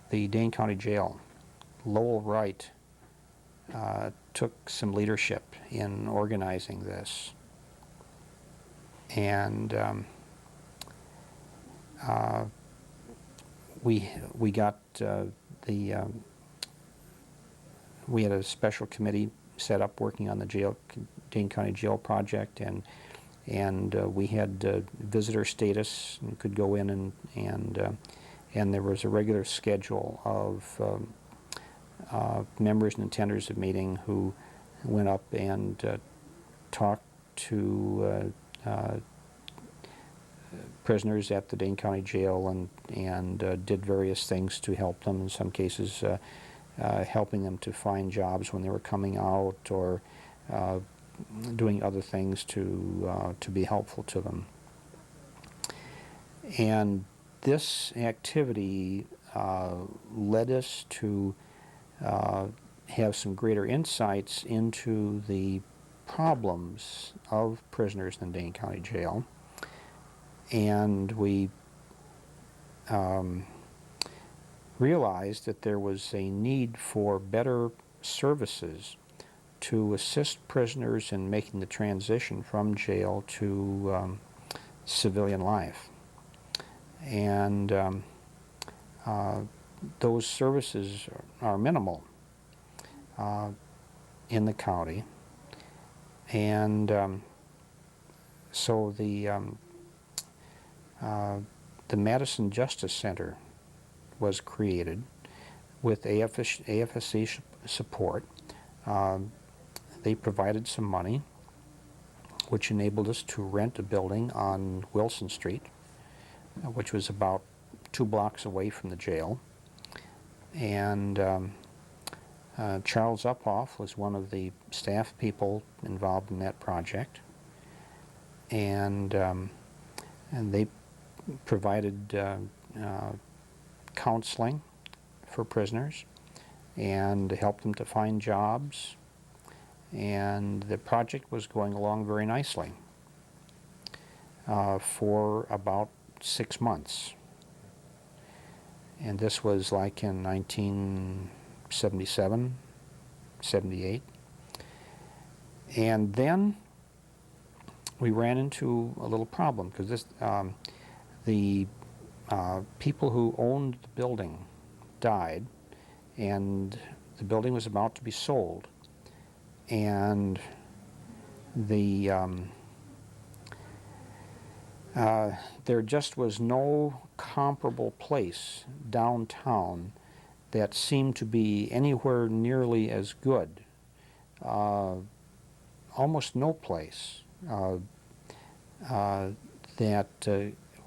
the Dane County Jail. Lowell Wright took some leadership in organizing this, and we got we had a special committee set up working on the Dane County Jail project, and we had visitor status and could go in, and there was a regular schedule of members and attenders of meeting who went up and talked to prisoners at the Dane County Jail and did various things to help them. In some cases, helping them to find jobs when they were coming out, or doing other things to be helpful to them. And this activity led us to have some greater insights into the problems of prisoners in Dane County Jail, and we realized that there was a need for better services to assist prisoners in making the transition from jail to civilian life. And those services are minimal in the county, and so the Madison Justice Center was created with AFSC support. they provided some money, which enabled us to rent a building on Wilson Street, which was about 2 blocks away from the jail. And Charles Uphoff was one of the staff people involved in that project, and they provided counseling for prisoners and helped them to find jobs, and the project was going along very nicely for about 6 months. And this was like in 1977, 78. And then we ran into a little problem, because the people who owned the building died, and the building was about to be sold. And there just was no comparable place downtown that seemed to be anywhere nearly as good. Almost no place that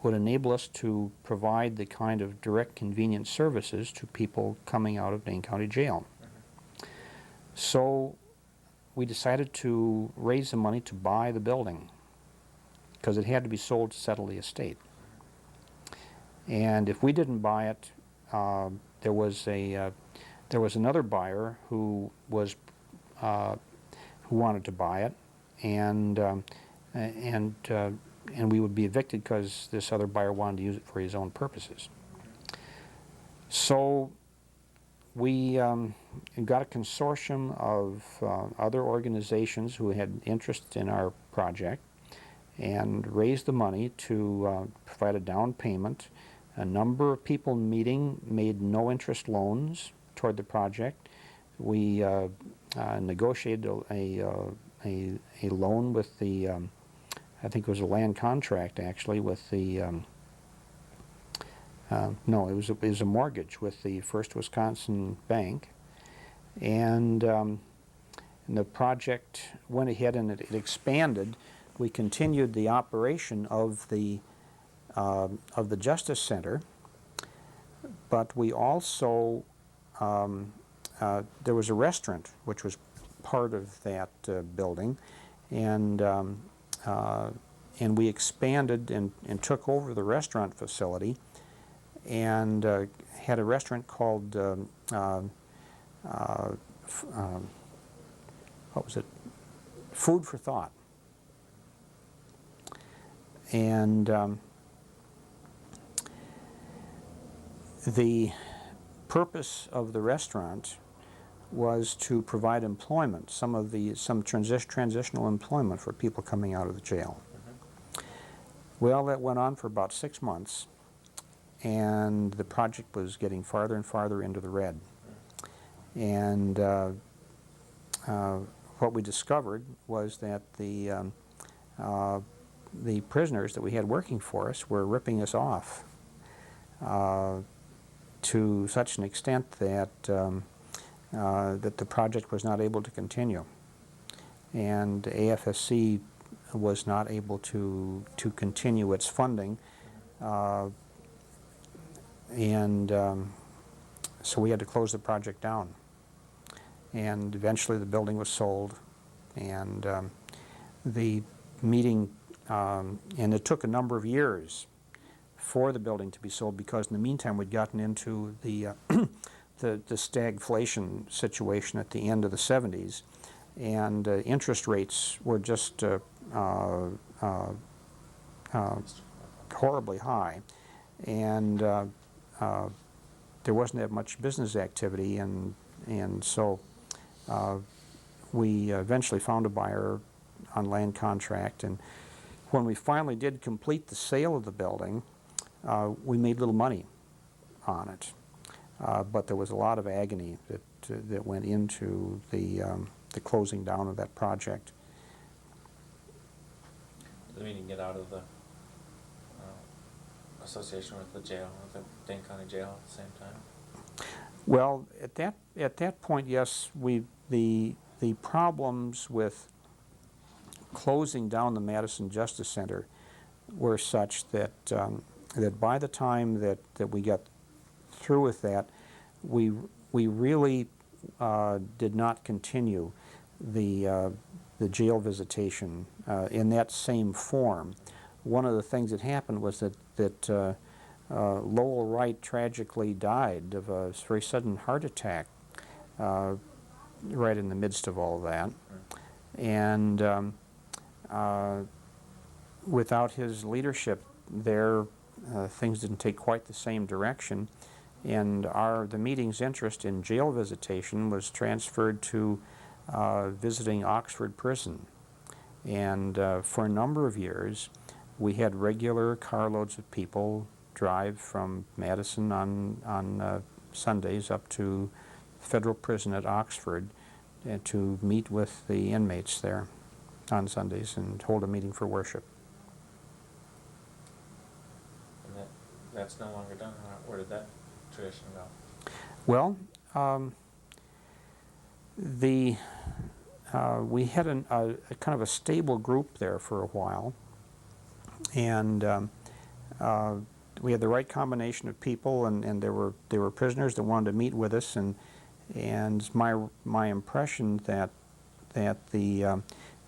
would enable us to provide the kind of direct, convenient services to people coming out of Dane County Jail. So we decided to raise the money to buy the building, because it had to be sold to settle the estate. And if we didn't buy it, there was another buyer who wanted to buy it, and we would be evicted because this other buyer wanted to use it for his own purposes. So we got a consortium of other organizations who had interest in our project and raised the money to provide a down payment. A number of people in the meeting made no-interest loans toward the project. We negotiated a loan with the, I think it was a land contract actually, with the, no, it was a mortgage with the First Wisconsin Bank. And the project went ahead and it expanded. We continued the operation of the Justice Center, but we also, there was a restaurant which was part of that building, and we expanded and took over the restaurant facility, and had a restaurant called, what was it? Food for Thought. And the purpose of the restaurant was to provide employment, some transitional employment for people coming out of the jail. Well, that went on for about 6 months, and the project was getting farther and farther into the red. And what we discovered was that the prisoners that we had working for us were ripping us off to such an extent that that the project was not able to continue, and AFSC was not able to continue its funding, and so we had to close the project down. And eventually the building was sold, and the meeting, and it took a number of years for the building to be sold, because in the meantime we'd gotten into the the stagflation situation at the end of the 70s, and interest rates were just horribly high, and there wasn't that much business activity, and so we eventually found a buyer on land contract, and when we finally did complete the sale of the building, we made little money on it, but there was a lot of agony that went into the closing down of that project. Does it mean you get out of the association with the jail, with the Dane County Jail at the same time? Well, at that point, yes, the the problems with closing down the Madison Justice Center were such that that by the time that we got through with that, we really did not continue the jail visitation in that same form. One of the things that happened was that Lowell Wright tragically died of a very sudden heart attack right in the midst of all that, and without his leadership there, things didn't take quite the same direction, and the meeting's interest in jail visitation was transferred to visiting Oxford Prison. And for a number of years, we had regular carloads of people drive from Madison on Sundays up to federal prison at Oxford to meet with the inmates there on Sundays and hold a meeting for worship. And that's no longer done. Where did that tradition go? Well, we had a kind of a stable group there for a while, and we had the right combination of people, and there were prisoners that wanted to meet with us, and my impression that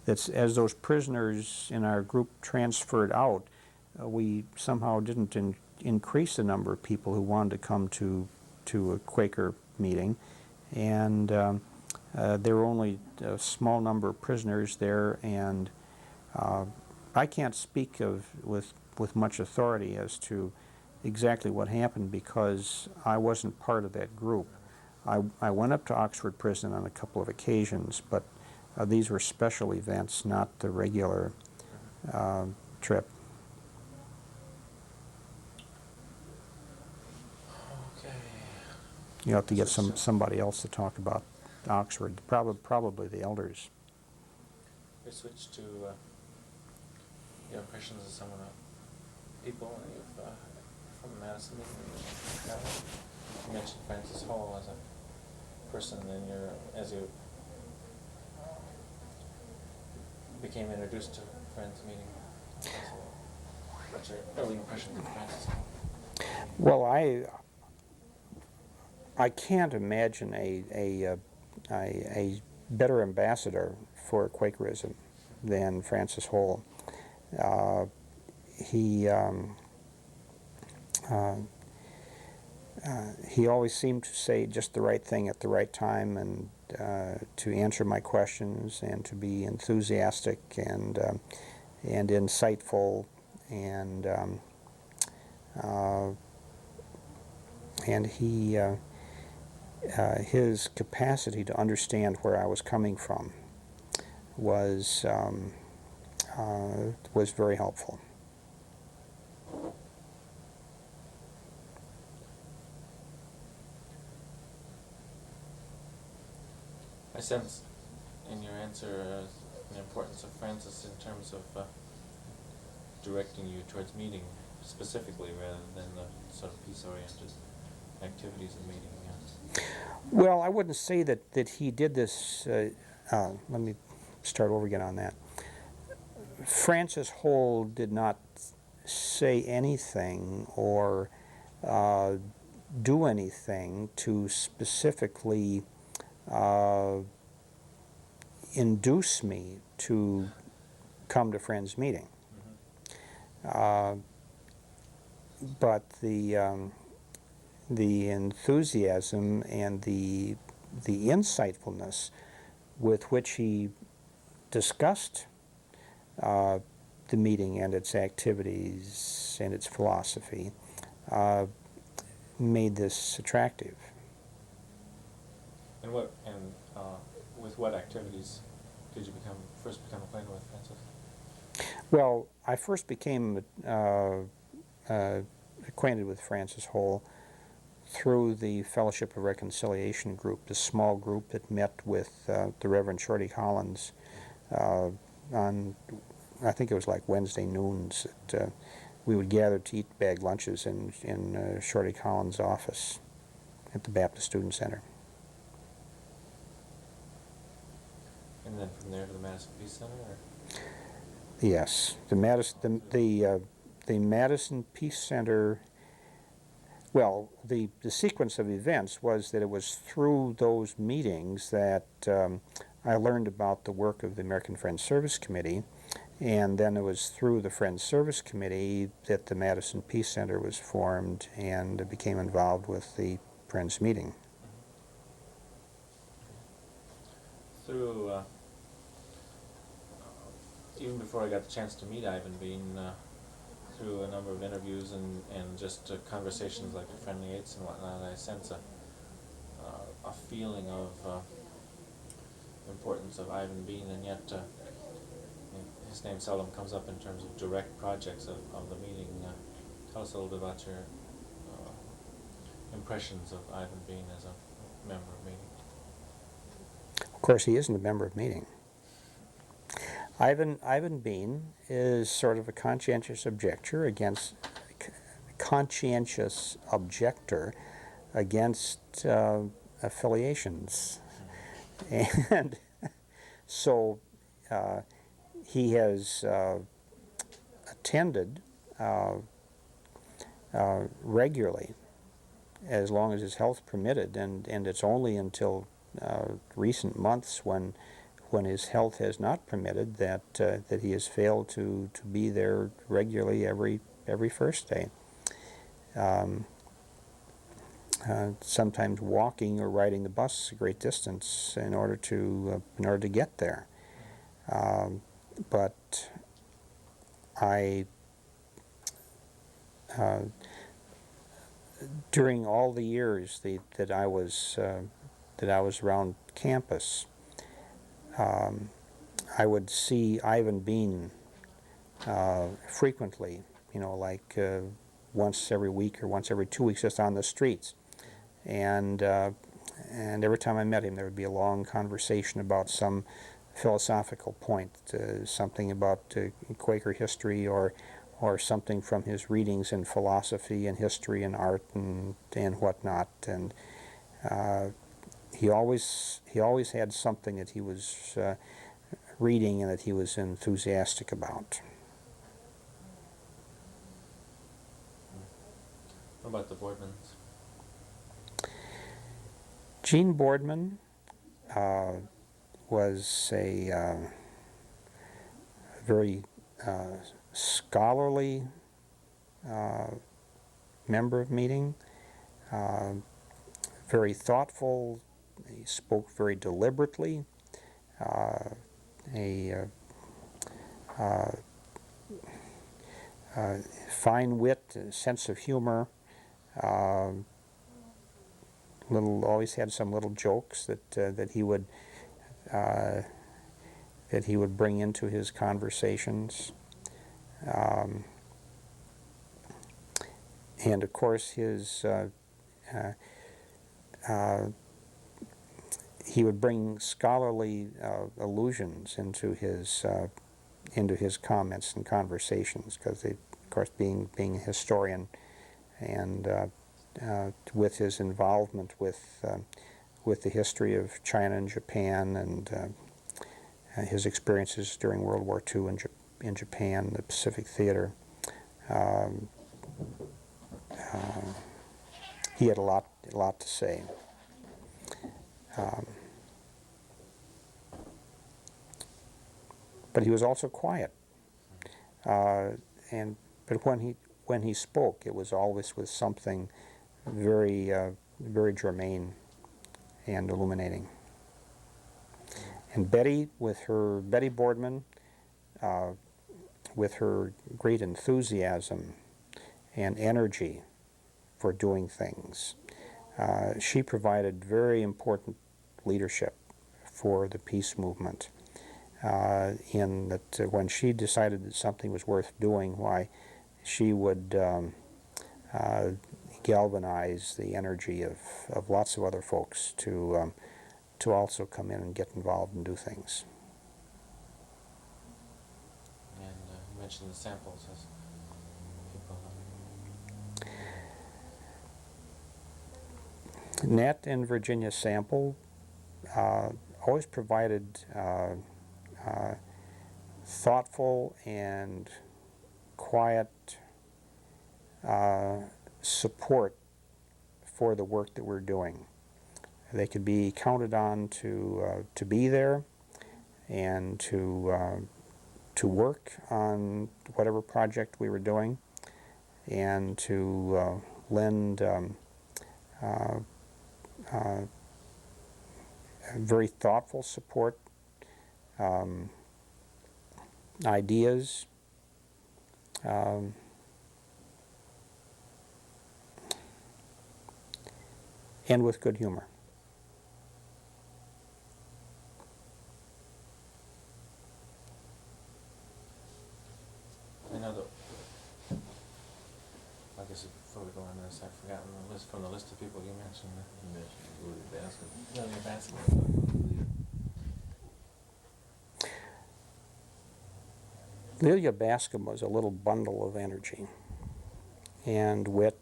as those prisoners in our group transferred out, we somehow didn't increase the number of people who wanted to come to a Quaker meeting, and there were only a small number of prisoners there, and I can't speak with much authority as to exactly what happened because I wasn't part of that group. I went up to Oxford Prison on a couple of occasions, but these were special events, not the regular trip. Okay. You have to get somebody else to talk about Oxford, probably the elders. We switched to your impressions of some of the people from Madison meeting. You mentioned Francis Hall as a person, and as you became introduced to Friends Meeting. What's your early impressions of Francis Hall? Well, I can't imagine a better ambassador for Quakerism than Francis Hall. He always seemed to say just the right thing at the right time, and to answer my questions, and to be enthusiastic and insightful, and he his capacity to understand where I was coming from was very helpful. I sense in your answer the importance of Francis in terms of directing you towards meeting specifically rather than the sort of peace-oriented activities of meeting. Well, I wouldn't say that he did this. Let me start over again on that. Francis Hall did not say anything or do anything to specifically induce me to come to Friends Meeting. But the enthusiasm and the insightfulness with which he discussed the meeting and its activities and its philosophy made this attractive. And with what activities did you first become acquainted with Francis? Well, I first became acquainted with Francis Hall through the Fellowship of Reconciliation group, the small group that met with the Reverend Shorty Collins on, I think it was like Wednesday noons. We would gather to eat bag lunches in Shorty Collins' office at the Baptist Student Center. And then from there to the Madison Peace Center? Or? Yes, the Madison Peace Center. Well, the sequence of events was that it was through those meetings that I learned about the work of the American Friends Service Committee, and then it was through the Friends Service Committee that the Madison Peace Center was formed and became involved with the Friends Meeting. Through, even before I got the chance to meet Ivan Bean, through a number of interviews and just conversations like at Friendly Eights and whatnot, I sense a feeling of importance of Ivan Bean, and yet his name seldom comes up in terms of direct projects of the meeting. Tell us a little bit about your impressions of Ivan Bean as a member of meeting. Of course, he isn't a member of meeting. Ivan Bean is sort of a conscientious objector against affiliations, and so he has attended regularly as long as his health permitted, and it's only until recent months when his health has not permitted that he has failed to be there regularly every first day. Sometimes walking or riding the bus a great distance in order to get there. But I during all the years that I was around campus, I would see Ivan Bean frequently, like once every week or once every 2 weeks, just on the streets. And every time I met him, there would be a long conversation about some philosophical point, something about Quaker history, or something from his readings in philosophy and history and art and whatnot. And he always had something that he was reading and that he was enthusiastic about. What about the Boardmans? Gene Boardman was a very scholarly member of meeting, very thoughtful. He spoke very deliberately. A fine wit, a sense of humor. Always had some little jokes that he would bring into his conversations, and of course he would bring scholarly allusions into his comments and conversations, because, of course, being a historian, and with his involvement with the history of China and Japan, and his experiences during World War II in Japan, the Pacific Theater. He had a lot to say. But he was also quiet, but when he spoke, it was always with something very germane and illuminating. And Betty Boardman, with her great enthusiasm and energy for doing things, she provided very important leadership for the peace movement. In that, when she decided that something was worth doing, why, she would galvanize the energy of lots of other folks to also come in and get involved and do things. And you mentioned the samples as people. Nat and Virginia Sample always provided thoughtful and quiet support for the work that we're doing. They could be counted on to be there and to work on whatever project we were doing, and to lend very thoughtful support, ideas, and with good humor. I know that, I guess before we go on this, I've forgotten the list, from the list of people you mentioned. You mentioned Louis Baskin. Lillian Baskin. Lilia Bascom was a little bundle of energy and wit,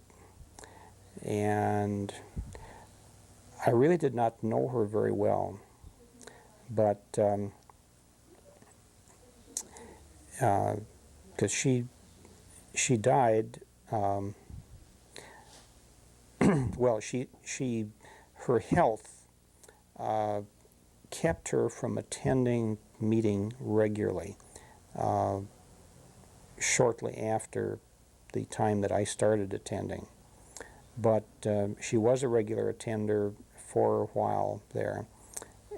and I really did not know her very well, but because she died, well, her health kept her from attending meeting regularly. Shortly after the time that I started attending, but she was a regular attender for a while there,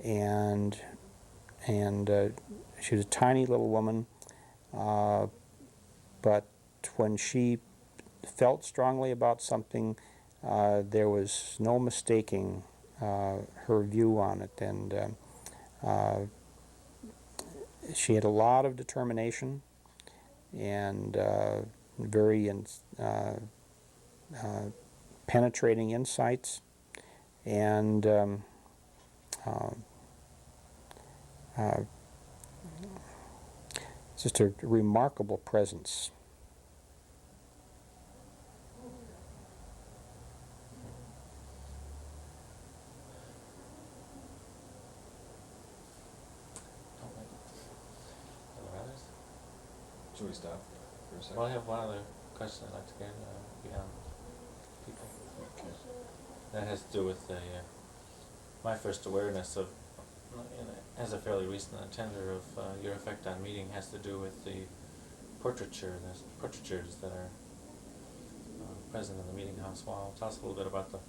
and she was a tiny little woman, but when she felt strongly about something, there was no mistaking her view on it, and she had a lot of determination and very penetrating insights, and just a remarkable presence. Are there others? Should we stop for a second? Well, I have one other question I'd like to get beyond people. Okay. That has to do with my first awareness of, as a fairly recent attender of your effect on meeting, has to do with the portraitures that are present in the meeting house wall. Tell us a little bit about the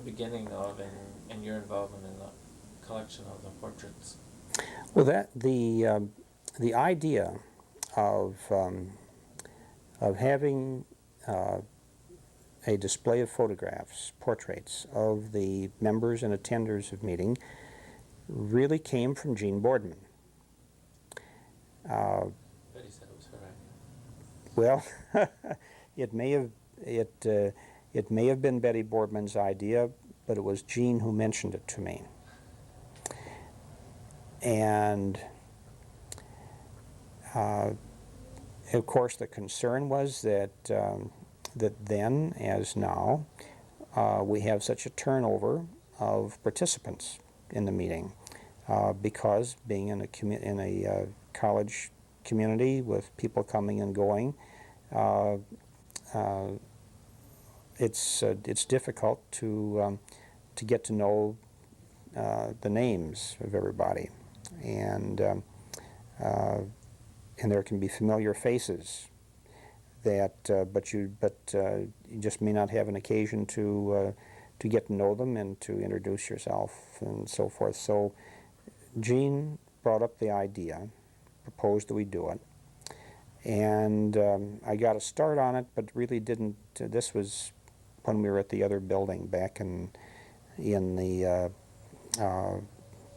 beginning of and your involvement in the collection of the portraits. Well, the idea of having a display of photographs, portraits of the members and attenders of meeting, really came from Jean Boardman. Betty said it was her idea. Well, it may have been Betty Boardman's idea, but it was Jean who mentioned it to me. And of course, the concern was that that then, as now, we have such a turnover of participants in the meeting, because being in a college community with people coming and going, it's difficult to get to know the names of everybody, and there can be familiar faces that, but you just may not have an occasion to get to know them and to introduce yourself and so forth. So Jean brought up the idea, proposed that we do it, and I got a start on it, but really didn't. This was when we were at the other building back in the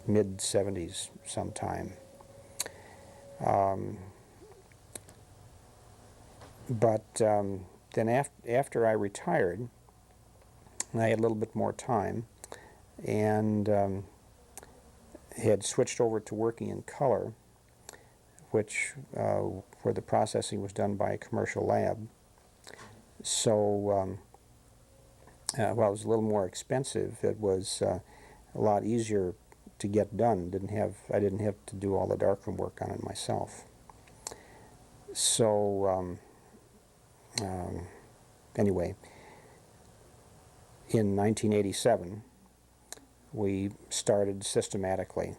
mid-'70s sometime. But then after I retired, I had a little bit more time, and had switched over to working in color, which where the processing was done by a commercial lab. So, well, it was a little more expensive. It was a lot easier to get done. I didn't have to do all the darkroom work on it myself. So anyway, in 1987, we started systematically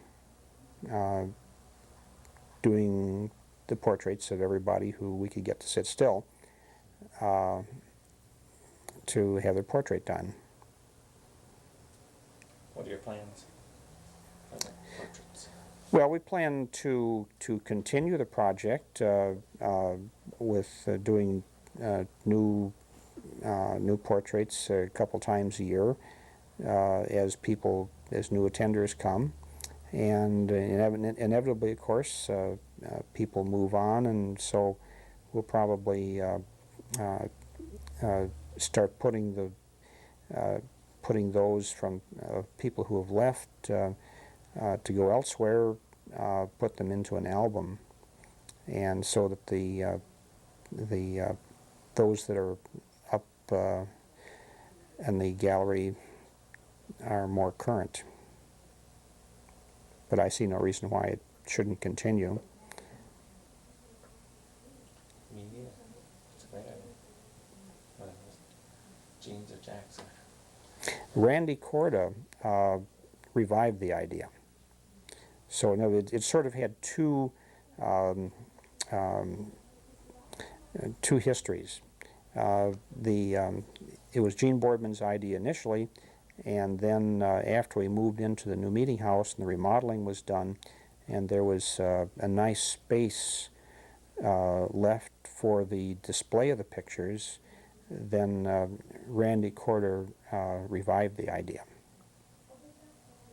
doing the portraits of everybody who we could get to sit still to have their portrait done. What are your plans for the portraits? Well, we plan to continue the project with doing new portraits a couple times a year as new attenders come, and inevitably, of course, people move on, and so we'll probably start putting those from people who have left to go elsewhere, put them into an album, and so that those that are up in the gallery are more current. But I see no reason why it shouldn't continue. Me neither. It's a great idea. Whether it was Jeans or Jackson. Randy Korda revived the idea. So in other words, it sort of had two histories. It was Gene Boardman's idea initially, and then after we moved into the new meeting house and the remodeling was done, and there was a nice space left for the display of the pictures, then Randy Korda revived the idea.